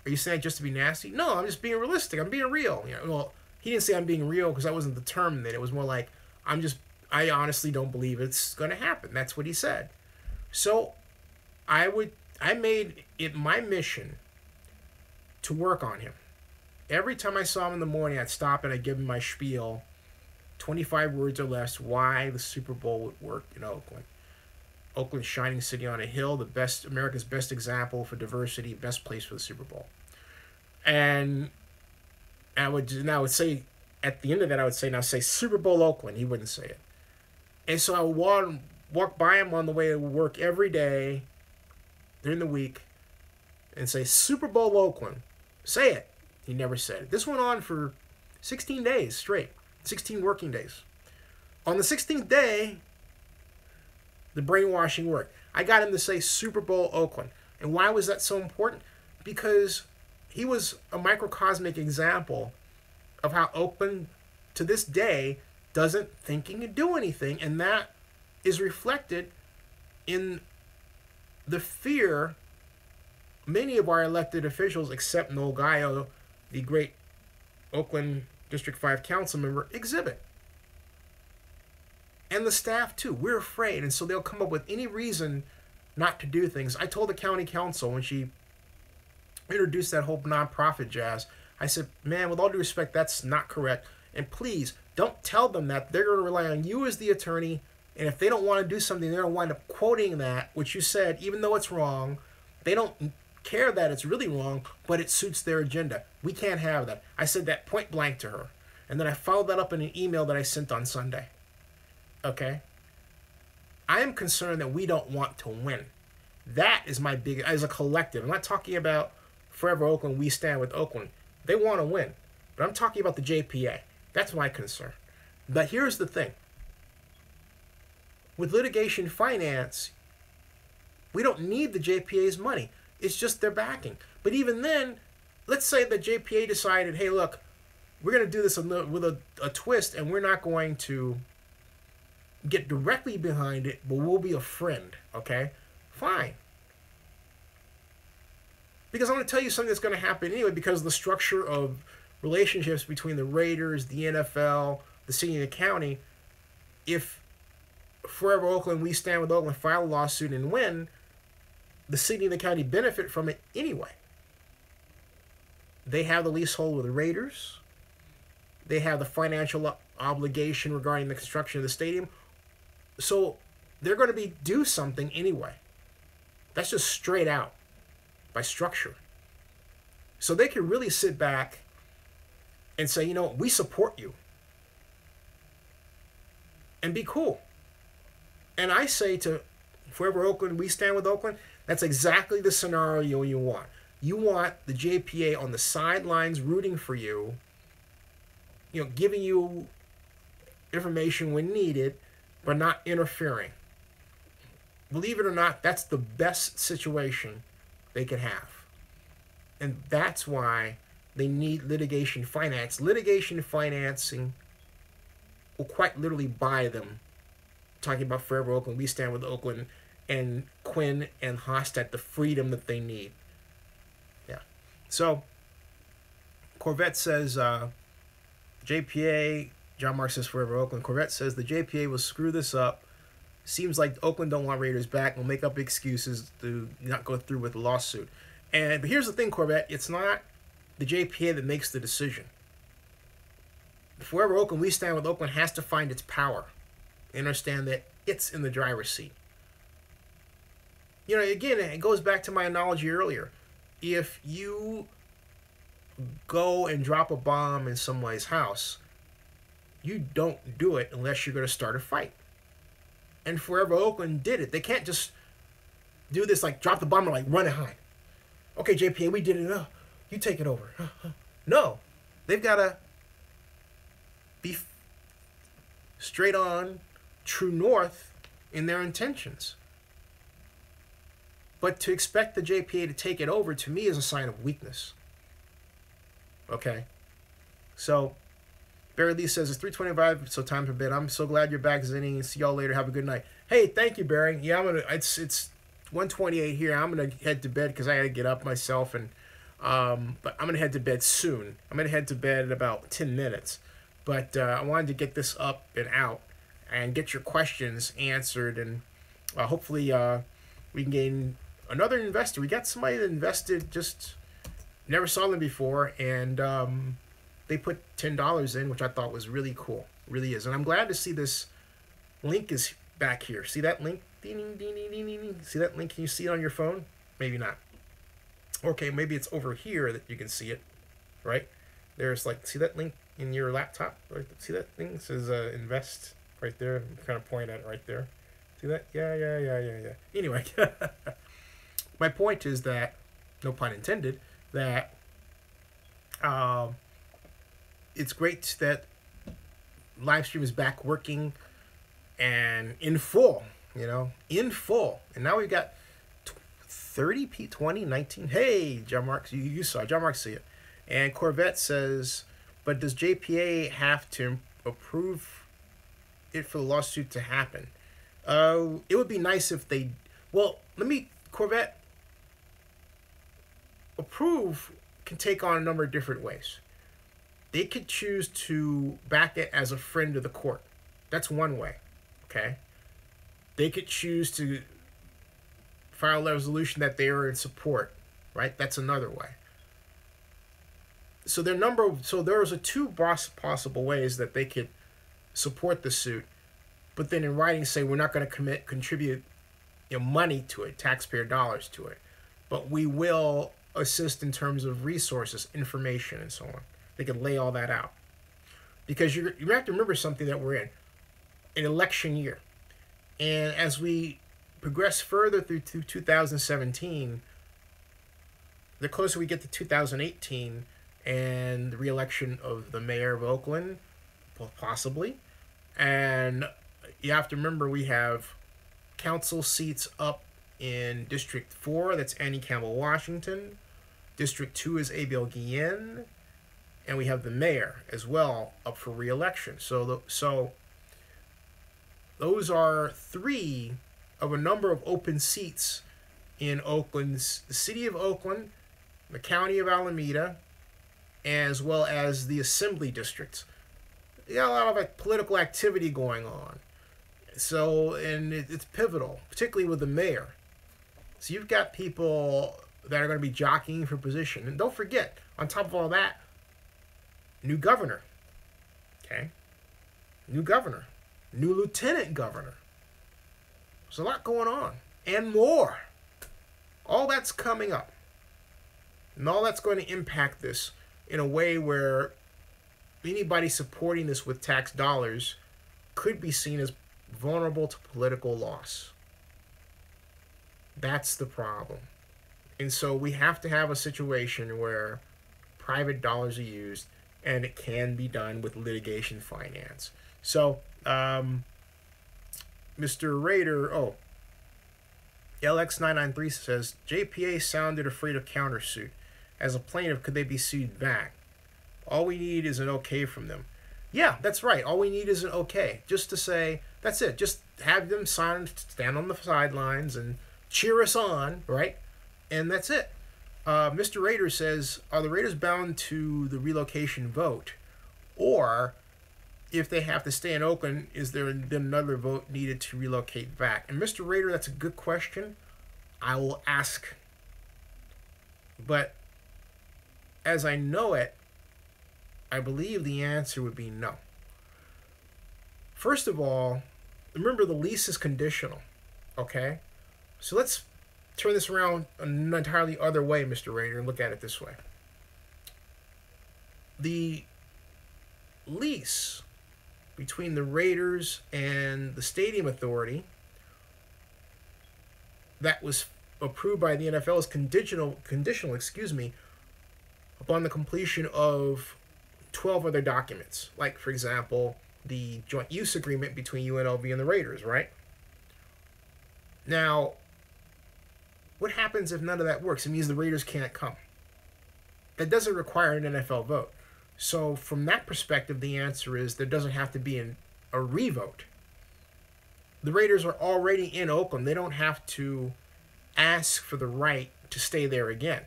[SPEAKER 1] Are you saying just to be nasty? No, I'm just being realistic. I'm being real. Well, he didn't say I'm being real because that wasn't the term then. It was more like, I honestly don't believe it's going to happen. That's what he said. So I made it my mission to work on him. Every time I saw him in the morning, I'd stop and I'd give him my spiel, 25 words or less, why the Super Bowl would work in Oakland. Oakland, shining city on a hill, America's best example for diversity, best place for the Super Bowl. And I would say, at the end of that, I would say, now say Super Bowl Oakland. He wouldn't say it. And so I would walk by him on the way to work every day during the week and say, Super Bowl Oakland. Say it. He never said it. This went on for 16 days straight. 16 working days. On the 16th day, the brainwashing worked. I got him to say Super Bowl Oakland. And why was that so important? Because he was a microcosmic example of how Oakland, to this day, doesn't think he can do anything. And that is reflected in the fear many of our elected officials, except Noel Gallo, the great Oakland District 5 council member, exhibit. And the staff, too. We're afraid. And so they'll come up with any reason not to do things. I told the county council when she introduced that whole nonprofit jazz, I said, man, with all due respect, that's not correct. And please, don't tell them that. They're going to rely on you as the attorney. And if they don't want to do something, they're going to wind up quoting that, which you said, even though it's wrong. They don't care that it's really wrong, but it suits their agenda. We can't have that. I said that point blank to her. And then I followed that up in an email that I sent on Sunday. Okay? I am concerned that we don't want to win. That is my big, as a collective. I'm not talking about Forever Oakland, we stand with Oakland. They want to win. But I'm talking about the JPA. That's my concern. But here's the thing. With litigation finance, We don't need the JPA's money. It's just their backing. But even then, let's say the JPA decided, hey, look, we're going to do this with a twist, and we're not going to get directly behind it, but we'll be a friend, okay? Fine. Because I'm going to tell you something that's going to happen anyway, because of the structure of relationships between the Raiders, the NFL, the city and the county. If Forever Oakland, We Stand with Oakland, file a lawsuit and win, the city and the county benefit from it anyway. They have the leasehold with the Raiders. They have the financial obligation regarding the construction of the stadium. So they're going to do something anyway. That's just straight out by structure. So they can really sit back and say, you know, we support you. And be cool. And I say to Forever Oakland, We Stand with Oakland, that's exactly the scenario you want. You want the JPA on the sidelines rooting for you, you know, giving you information when needed, but not interfering. Believe it or not, that's the best situation they could have. And that's why they need litigation finance. Litigation financing will quite literally buy them. Talking about Forever Oakland, We Stand with Oakland, and Quinn and Hostad the freedom that they need. Yeah. So, Corvette says, JPA, John Mark says Forever Oakland. Corvette says the JPA will screw this up. Seems like Oakland don't want Raiders back. Will make up excuses to not go through with the lawsuit. But here's the thing, Corvette. It's not the JPA that makes the decision. Forever Oakland, We Stand with Oakland has to find its power. Understand that it's in the driver's seat. You know, again, it goes back to my analogy earlier. If you go and drop a bomb in somebody's house, you don't do it unless you're going to start a fight. And Forever Oakland did it. They can't just do this, like drop the bomb and like run and hide. Okay, JPA, we did it. You take it over. No. They've got to be straight on, true north in their intentions. But to expect the JPA to take it over, to me, is a sign of weakness. Okay? So, Barry Lee says, it's 3:25, so time for bed. I'm so glad you're back, Zinni. See y'all later. Have a good night. Hey, thank you, Barry. Yeah, it's 1:28 here. I'm gonna head to bed because I gotta get up myself, and but I'm gonna head to bed soon. I'm gonna head to bed in about 10 minutes. But I wanted to get this up and out and get your questions answered, and hopefully we can gain another investor. We got somebody that invested, just never saw them before, and they put $10 in, which I thought was really cool. Really is. And I'm glad to see this link is back here. See that link? Ding, ding, ding, ding, ding, ding. See that link? Can you see it on your phone? Maybe not. Okay, maybe it's over here that you can see it, right? There's like, see that link in your laptop? Right? See that thing? It says invest right there. I'm kind of pointing at it right there. See that? Yeah. Anyway, my point is that, no pun intended, that it's great that Livestream is back working and in full, in full. And now we've got 30 20, 19. Hey, John Mark, you saw John Mark see it. And Corvette says, but does JPA have to approve it for the lawsuit to happen? It would be nice if they, Corvette, approve can take on a number of different ways. They could choose to back it as a friend of the court. That's one way, okay? They could choose to file a resolution that they are in support, right? That's another way. So there's two possible ways that they could support the suit, but then in writing say we're not going to contribute money to it, taxpayer dollars to it, but we will assist in terms of resources, information, and so on. They can lay all that out. Because you have to remember something that we're in an election year. And as we progress further through to 2017, the closer we get to 2018 and the re-election of the mayor of Oakland, possibly. And you have to remember we have council seats up In District 4, that's Annie Campbell Washington. District 2 is Abel Guillen. And we have the mayor as well up for re-election. So those are 3 of a number of open seats in Oakland's, the city of Oakland, the county of Alameda, as well as the assembly districts. You got a lot of political activity going on. So, and it's pivotal, particularly with the mayor. So you've got people that are going to be jockeying for position. And don't forget, on top of all that, new governor. Okay? New governor. New lieutenant governor. There's a lot going on. And more. All that's coming up. And all that's going to impact this in a way where anybody supporting this with tax dollars could be seen as vulnerable to political loss. That's the problem. And so we have to have a situation where private dollars are used, and it can be done with litigation finance. So, Mr. Raider, LX993 says, JPA sounded afraid of countersuit. As a plaintiff, could they be sued back? All we need is an okay from them. Yeah, that's right. All we need is an okay. Just to say, that's it. Just have them stand on the sidelines and cheer us on, right? And that's it. Mr. Raider says, are the Raiders bound to the relocation vote? Or, if they have to stay in Oakland, is there another vote needed to relocate back? And Mr. Raider, that's a good question. I will ask. But as I know it, I believe the answer would be no. First of all, remember the lease is conditional, okay? So let's turn this around an entirely other way, Mr. Raider, and look at it this way. The lease between the Raiders and the Stadium Authority that was approved by the NFL is conditional, upon the completion of 12 other documents. Like, for example, the joint use agreement between UNLV and the Raiders, right? Now, what happens if none of that works? It means the Raiders can't come. That doesn't require an NFL vote. So from that perspective, the answer is there doesn't have to be a revote. The Raiders are already in Oakland. They don't have to ask for the right to stay there again.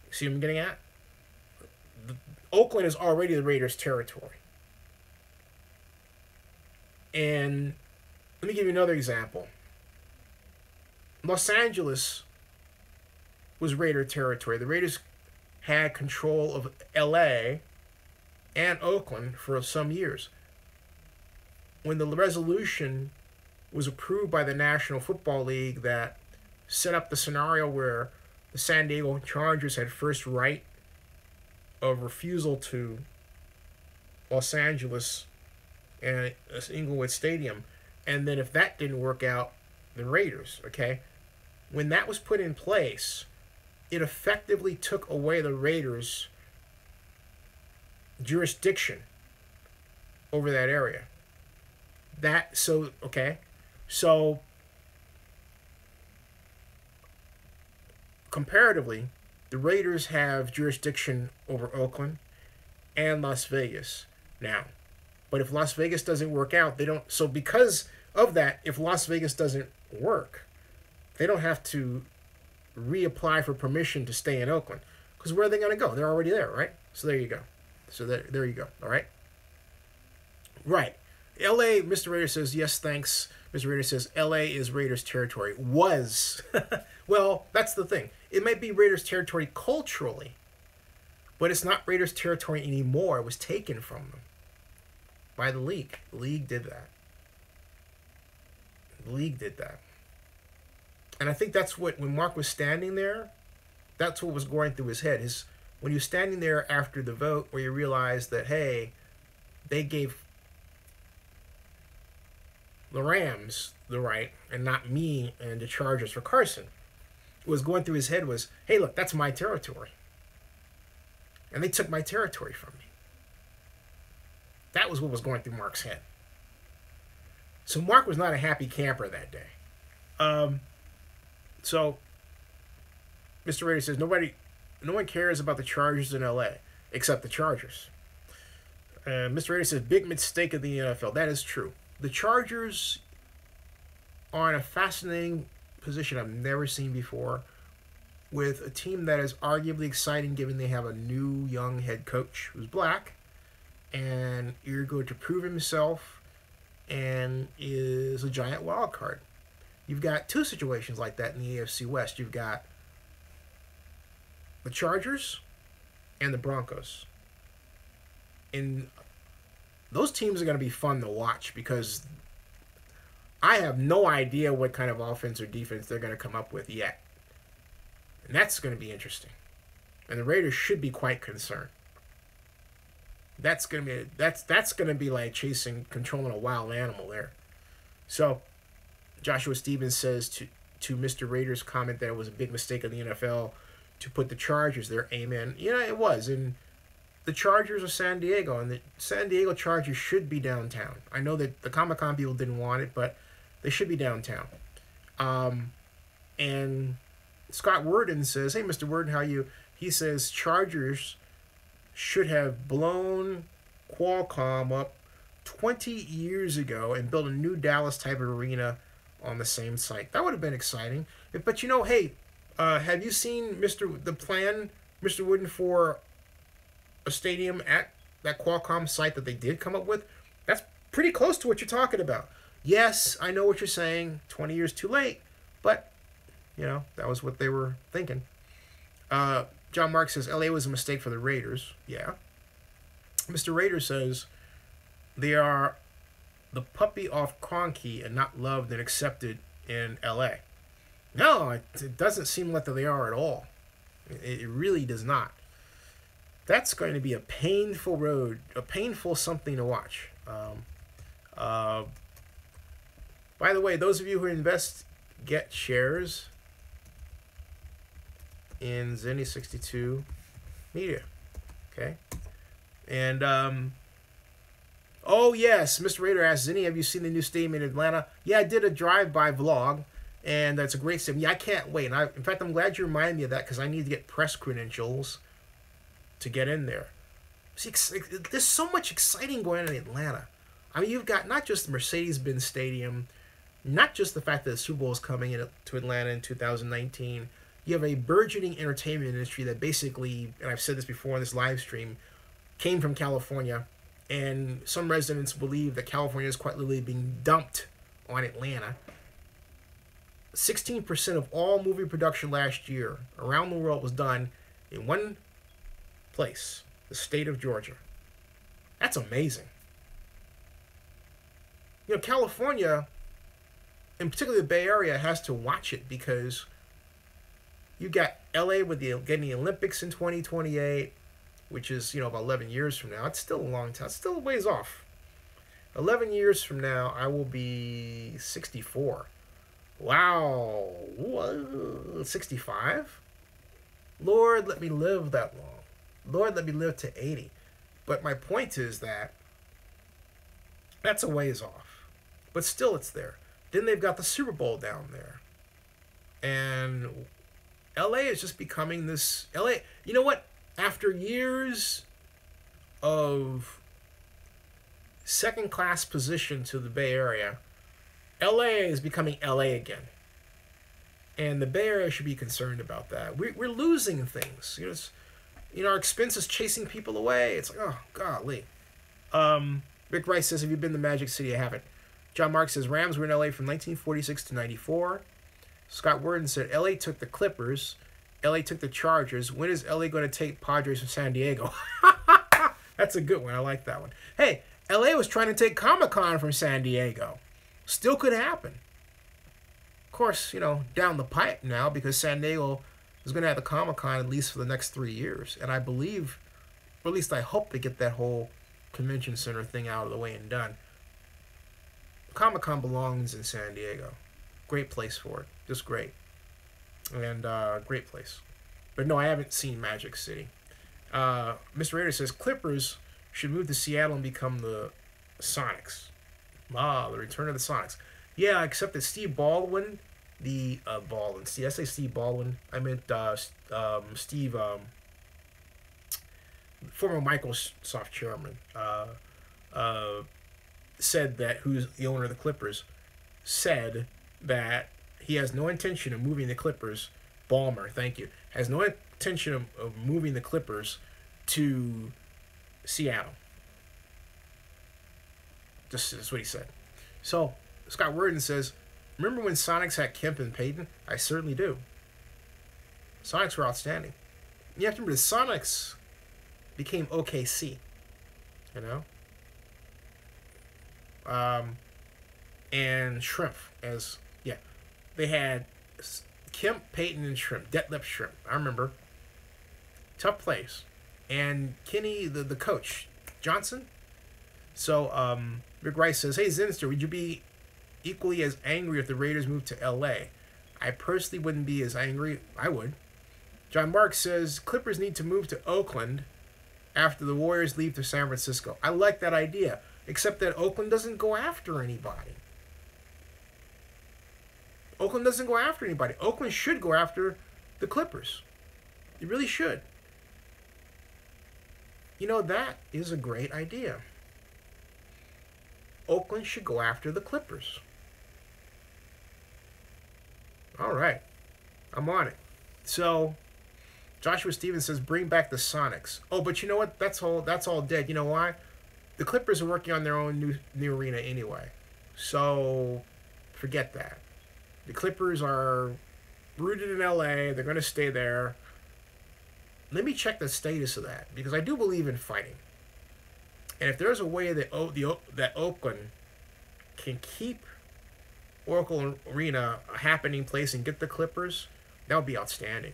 [SPEAKER 1] See what I'm getting at? Oakland is already the Raiders' territory. And let me give you another example. Los Angeles was Raider territory. The Raiders had control of LA and Oakland for some years. When the resolution was approved by the National Football League that set up the scenario where the San Diego Chargers had first right of refusal to Los Angeles and Inglewood Stadium, and then if that didn't work out, the Raiders, okay? When that was put in place, it effectively took away the Raiders' jurisdiction over that area. So comparatively, the Raiders have jurisdiction over Oakland and Las Vegas now. But if Las Vegas doesn't work out, they don't. So because of that, if Las Vegas doesn't work, they don't have to reapply for permission to stay in Oakland. Because where are they going to go? They're already there, right? So there you go. So there you go. All right? Right. L.A., Mr. Raider says, yes, thanks. Mr. Raider says, L.A. is Raiders territory. Was. Well, that's the thing. It might be Raiders territory culturally, but it's not Raiders territory anymore. It was taken from them by the league. The league did that. The league did that. And I think that's what, when Mark was standing there, that's what was going through his head. When you're standing there after the vote, where you realize that, hey, they gave the Rams the right and not me and the Chargers for Carson. What was going through his head was, hey, look, that's my territory. And they took my territory from me. That was what was going through Mark's head. So Mark was not a happy camper that day. So, Mr. Raider says, no one cares about the Chargers in LA except the Chargers. Mr. Raider says, big mistake of the NFL. That is true. The Chargers are in a fascinating position I've never seen before, with a team that is arguably exciting given they have a new young head coach who's black and you're going to prove himself and is a giant wild card. You've got two situations like that in the AFC West. You've got the Chargers and the Broncos. And those teams are going to be fun to watch because I have no idea what kind of offense or defense they're going to come up with yet. And that's going to be interesting. And the Raiders should be quite concerned. That's going to be like controlling a wild animal there. So, Joshua Stevens says to Mr. Rader's comment that it was a big mistake of the NFL to put the Chargers there. Amen. Yeah, it was. And the Chargers are San Diego, and the San Diego Chargers should be downtown. I know that the Comic-Con people didn't want it, but they should be downtown. And Scott Worden says, hey, Mr. Worden, how are you? He says Chargers should have blown Qualcomm up 20 years ago and built a new Dallas type of arena on the same site. That would have been exciting. But hey, have you seen the plan, Mr. Wooden, for a stadium at that Qualcomm site that they did come up with? That's pretty close to what you're talking about. Yes, I know what you're saying. 20 years too late, but that was what they were thinking. John Mark says LA was a mistake for the Raiders. Yeah. Mr. Raider says they are the puppy off Kroenke and not loved and accepted in LA. No, it doesn't seem like that they are at all. It really does not. That's going to be a painful road, a painful something to watch. By the way, those of you who get shares in Zenny62 Media. Okay? And, oh yes, Mr. Raider asks, Zenny, have you seen the new stadium in Atlanta? Yeah, I did a drive-by vlog, and that's a great stadium. Yeah, I can't wait. And in fact, I'm glad you reminded me of that because I need to get press credentials to get in there. See, there's so much exciting going on in Atlanta. I mean, you've got not just the Mercedes-Benz Stadium, not just the fact that the Super Bowl is coming to Atlanta in 2019. You have a burgeoning entertainment industry that basically, and I've said this before on this live stream, came from California, and some residents believe that California is quite literally being dumped on Atlanta. 16% of all movie production last year around the world was done in one place, the state of Georgia. That's amazing. California, and particularly the Bay Area, has to watch it because you got LA with getting the Olympics in 2028, which is, about 11 years from now. It's still a long time. It's still a ways off. 11 years from now, I will be 64. Wow. 65? Lord, let me live that long. Lord, let me live to 80. But my point is that that's a ways off. But still, it's there. Then they've got the Super Bowl down there. And LA is just becoming this... LA, you know what? After years of second-class position to the Bay Area, LA is becoming LA again. And the Bay Area should be concerned about that. We're losing things. Our expenses chasing people away. It's like, oh, golly. Rick Rice says, have you been to Magic City? I haven't. John Mark says, Rams were in LA from 1946 to 94. Scott Worden said, LA took the Clippers. LA took the Chargers. When is LA going to take Padres from San Diego? That's a good one. I like that one. Hey, LA was trying to take Comic-Con from San Diego. Still could happen. Of course, down the pipe now because San Diego is going to have the Comic-Con at least for the next 3 years. And I believe, or at least I hope, to get that whole convention center thing out of the way and done. Comic-Con belongs in San Diego. Great place for it. Just great. And great place. But no, I haven't seen Magic City. Mr. Raider says, Clippers should move to Seattle and become the Sonics. The return of the Sonics. Yeah, except that Steve Baldwin Baldwin. See, I say Steve Baldwin. I meant Steve, former Microsoft chairman, said that, who's the owner of the Clippers, said that he has no intention of moving the Clippers. Ballmer, thank you. Has no intention of moving the Clippers to Seattle. That's what he said. So Scott Worden says, remember when Sonics had Kemp and Payton? I certainly do. Sonics were outstanding. You have to remember, the Sonics became OKC. You know? And Shrimp as, yeah. They had Kemp, Payton, and Shrimp. Detlef Shrimp. I remember. Tough place. And Kenny, the coach, Johnson. So, Rick Rice says, hey, Zinster, would you be equally as angry if the Raiders moved to L.A.? I personally wouldn't be as angry. I would. John Mark says, Clippers need to move to Oakland after the Warriors leave to San Francisco. I like that idea, except that Oakland doesn't go after anybody. Oakland doesn't go after anybody. Oakland should go after the Clippers. You really should. You know, that is a great idea. Oakland should go after the Clippers. All right. I'm on it. So, Joshua Stevens says, bring back the Sonics. Oh, but you know what? That's all dead. You know why? The Clippers are working on their own new arena anyway. So, forget that. The Clippers are rooted in LA. They're going to stay there. Let me check the status of that, because I do believe in fighting. And if there's a way that that Oakland can keep Oracle Arena a happening place and get the Clippers, that would be outstanding.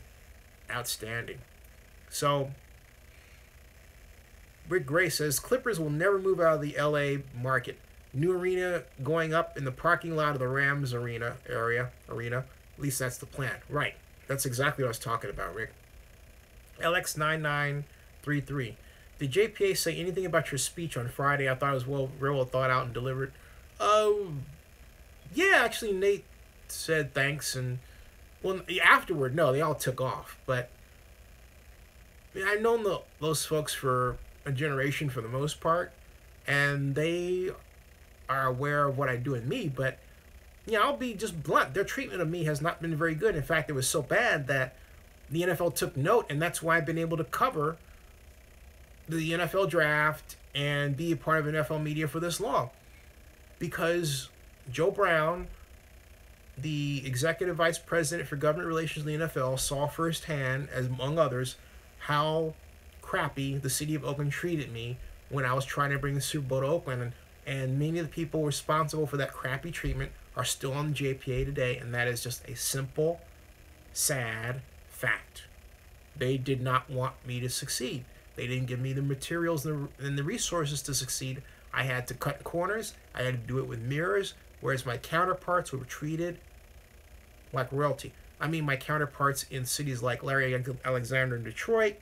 [SPEAKER 1] Outstanding. So, Rick Gray says, Clippers will never move out of the LA market. New arena going up in the parking lot of the Rams arena. At least that's the plan. Right. That's exactly what I was talking about, Rick. LX9933. Did JPA say anything about your speech on Friday? I thought it was real well thought out and delivered. Yeah, actually Nate said thanks, and well, afterward, no, they all took off. But I mean, I've known those folks for a generation for the most part, and they are aware of what I do in me. But yeah, I'll be just blunt. Their treatment of me has not been very good. In fact, it was so bad that the NFL took note, and that's why I've been able to cover the NFL draft and be a part of NFL media for this long. Because Joe Brown, the executive vice president for government relations in the NFL, saw firsthand, as among others, how crappy the city of Oakland treated me when I was trying to bring the Super Bowl to Oakland. And many of the people responsible for that crappy treatment are still on the JPA today, and that is just a simple, sad fact. They did not want me to succeed. They didn't give me the materials and the resources to succeed. I had to cut corners. I had to do it with mirrors, whereas my counterparts were treated like royalty. I mean, my counterparts in cities like Larry Alexander in Detroit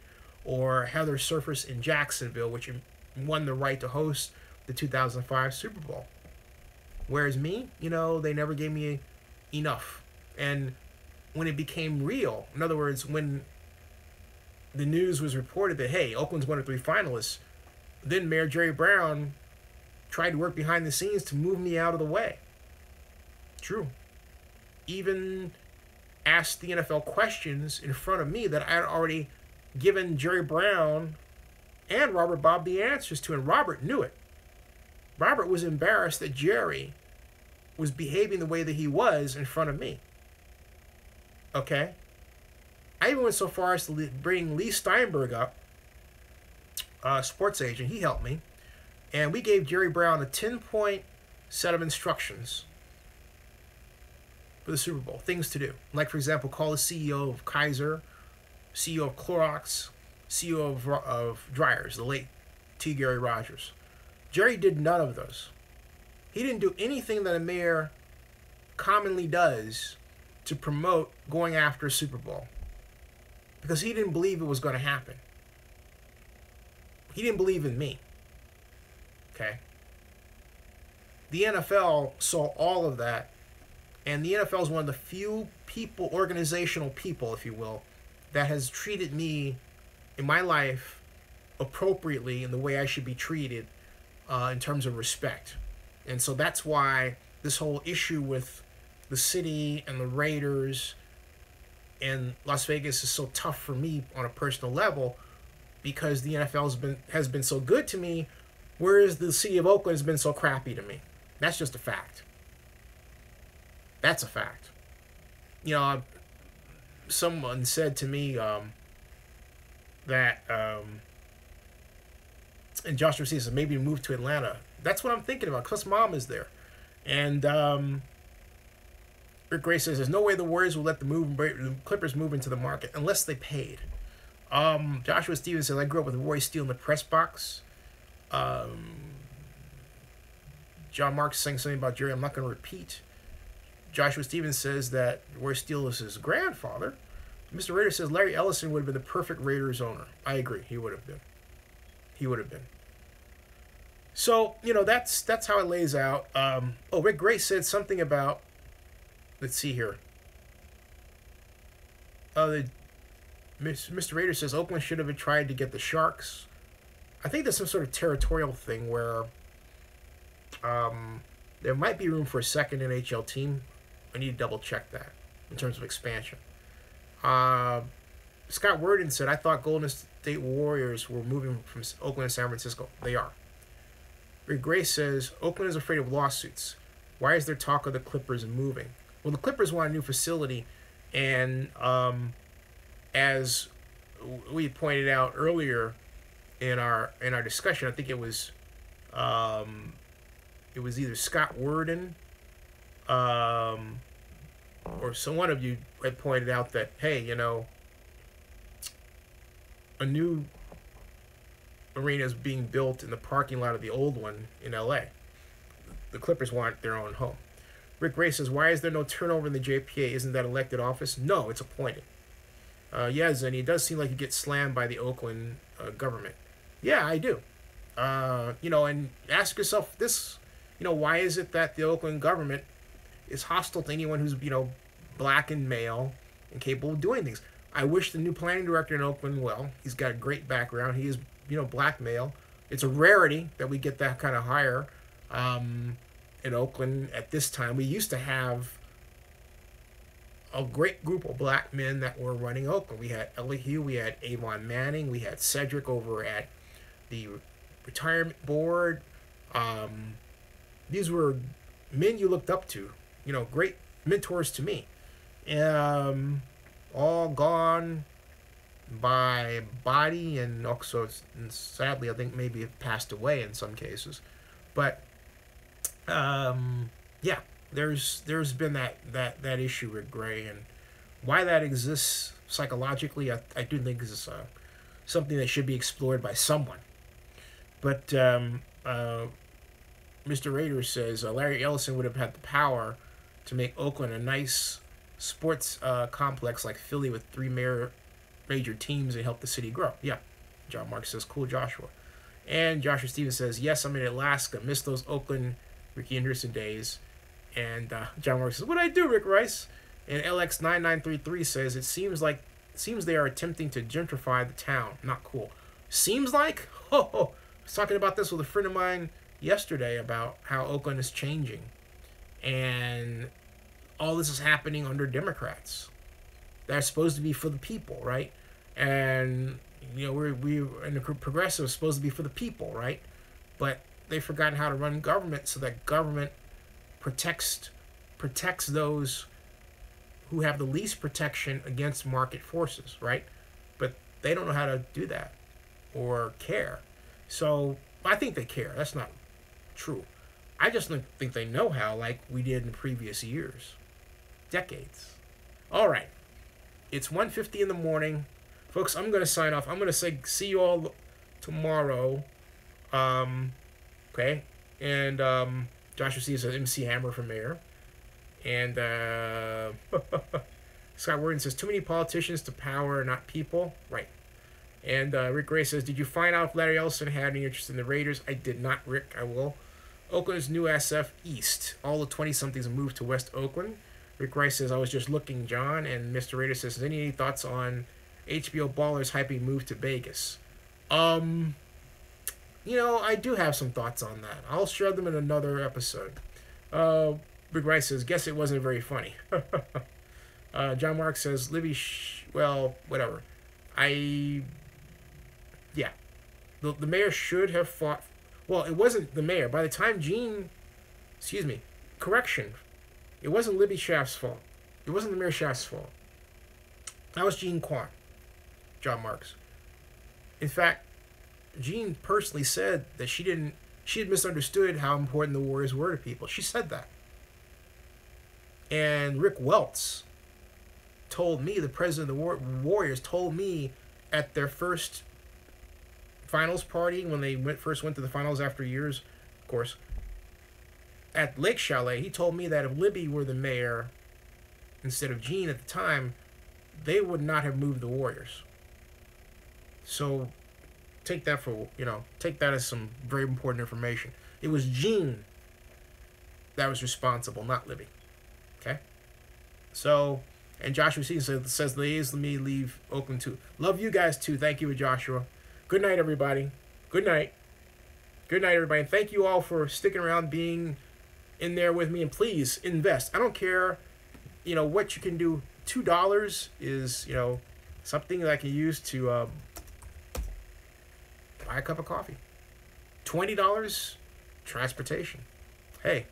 [SPEAKER 1] or Heather Surface in Jacksonville, which won the right to host the 2005 Super Bowl. Whereas me, they never gave me enough. And when it became real, in other words, when the news was reported that, hey, Oakland's one of 3 finalists, then Mayor Jerry Brown tried to work behind the scenes to move me out of the way. True. Even asked the NFL questions in front of me that I had already given Jerry Brown and Robert Bob the answers to, and Robert knew it. Robert was embarrassed that Jerry was behaving the way that he was in front of me. Okay? I even went so far as to bring Lee Steinberg up, sports agent. He helped me. And we gave Jerry Brown a 10-point set of instructions for the Super Bowl. Things to do. Like, for example, call the CEO of Kaiser, CEO of Clorox, CEO of Dryers, the late T. Gary Rogers. Jerry did none of those. He didn't do anything that a mayor commonly does to promote going after a Super Bowl, because he didn't believe it was going to happen. He didn't believe in me. Okay? The NFL saw all of that And the NFL is one of the few people, organizational people, if you will, that has treated me in my life appropriately in the way I should be treated in terms of respect. And so that's why this whole issue with the city and the Raiders and Las Vegas is so tough for me on a personal level, because the NFL has been so good to me, whereas the city of Oakland has been so crappy to me. That's just a fact. That's a fact. You know, someone said to me that, and Joshua says maybe move to Atlanta. That's what I'm thinking about, because mom is there. And Rick Gray says there's no way the Warriors will let the Clippers move into the market unless they paid. Joshua Stevens says, I grew up with Roy Steele in the press box. John Marks saying something about Jerry I'm not going to repeat. Joshua Stevens says that Roy Steele is his grandfather. Mr. Raider says Larry Ellison would have been the perfect Raiders owner. I agree. He would have been. He would have been. So, you know, that's how it lays out. Rick Gray said something about, let's see here. Mr. Raider says Oakland should have tried to get the Sharks. I think there's some sort of territorial thing where there might be room for a second NHL team. I need to double check that in terms of expansion. Scott Worden said, I thought Golden State Warriors were moving from Oakland to San Francisco. They are. Rick Gray says, Oakland is afraid of lawsuits. Why is there talk of the Clippers moving? Well, the Clippers want a new facility, and as we pointed out earlier in our discussion, I think it was either Scott Worden or one of you had pointed out that, hey, you know, a new arena is being built in the parking lot of the old one in LA. The Clippers want their own home. Rick Gray says, why is there no turnover in the JPA? Isn't that elected office? No, it's appointed. Yes, and it does seem like you get slammed by the Oakland government. Yeah, I do. You know, and ask yourself this, you know, why is it that the Oakland government is hostile to anyone who's, you know, black and male and capable of doing things? I wish the new planning director in Oakland well. He's got a great background. He is, you know, black male. It's a rarity that we get that kind of hire in Oakland at this time. We used to have a great group of black men that were running Oakland. We had Elihu, we had Avon Manning, we had Cedric over at the retirement board. These were men you looked up to, you know, great mentors to me. All gone by body, and also, sadly, I think maybe have passed away in some cases. But yeah, there's been that issue with Gray, and why that exists psychologically, I do think is something that should be explored by someone. But Mr. Rader says Larry Ellison would have had the power to make Oakland a nice sports complex like Philly with 3 major teams and help the city grow. Yeah. John Mark says, cool, Joshua. And Joshua Stevens says, yes, I'm in Alaska. Miss those Oakland Ricky Anderson days. And John Mark says, what'd I do, Rick Rice? And LX9933 says, it seems they are attempting to gentrify the town. Not cool. Seems like? Oh, I was talking about this with a friend of mine yesterday about how Oakland is changing. And all this is happening under Democrats. They're supposed to be for the people, right? And, you know, we and the progressives supposed to be for the people, right? But they've forgotten how to run government so that government protects those who have the least protection against market forces, right? But they don't know how to do that or care. So I think they care. That's not true. I just don't think they know how, like we did in previous years. Decades. All right. It's 1:50 in the morning. Folks, I'm going to sign off. I'm going to say see you all tomorrow. Okay? And Joshua C. says MC Hammer for mayor. And Scott Worden says too many politicians to power, not people. Right. And Rick Gray says, did you find out if Larry Ellison had any interest in the Raiders? I did not, Rick. I will. Oakland's new SF East. All the 20-somethings moved to West Oakland. Rick Rice says, I was just looking, John. And Mr. Raider says, any thoughts on HBO Ballers hyping move to Vegas? You know, I do have some thoughts on that. I'll share them in another episode. Rick Rice says, guess it wasn't very funny. John Mark says, Libby, well, whatever. Yeah. The mayor should have fought. Well, it wasn't the mayor. By the time correction. It wasn't Libby Schaff's fault. It wasn't the mayor Schaff's fault. That was Gene Kwan, John Marks. In fact, Gene personally said that she had misunderstood how important the Warriors were to people. She said that. And Rick Welts told me, the president of the Warriors told me at their first finals party, when they first went to the finals after years, of course, at Lake Chalet, he told me that if Libby were the mayor instead of Gene at the time, they would not have moved the Warriors. So take that as some very important information. It was Gene that was responsible, not Libby. Okay? So, and Joshua C says, let me leave Oakland too. Love you guys too. Thank you, Joshua. Good night, everybody. Good night. Good night, everybody. And thank you all for sticking around, being in there with me, and please invest. I don't care, what you can do. $2 is, something that I can use to buy a cup of coffee. $20, transportation. Hey,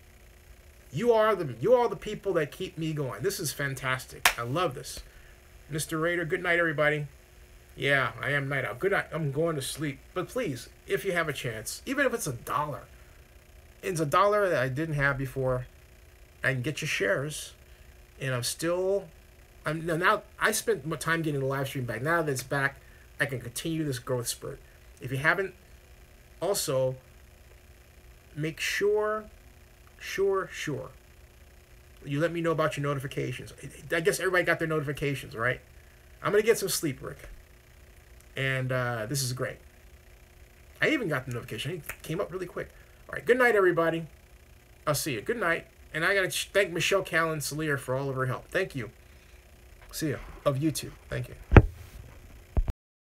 [SPEAKER 1] you are the people that keep me going. This is fantastic. I love this. Mr. Raider, good night, everybody. Yeah, I am night out. Good night. I'm going to sleep. But please, if you have a chance, even if it's $1, it's $1 that I didn't have before. I can get your shares, and now I spent my time getting the live stream back. Now that it's back, I can continue this growth spurt. If you haven't, also make sure you let me know about your notifications. I guess everybody got their notifications, right? I'm gonna get some sleep, Rick, and this is great. I even got the notification. It came up really quick. All right, good night, everybody. I'll see you. Good night. And I got to thank Michelle Callan-Salier for all of her help. Thank you. See ya. Of YouTube. Thank you.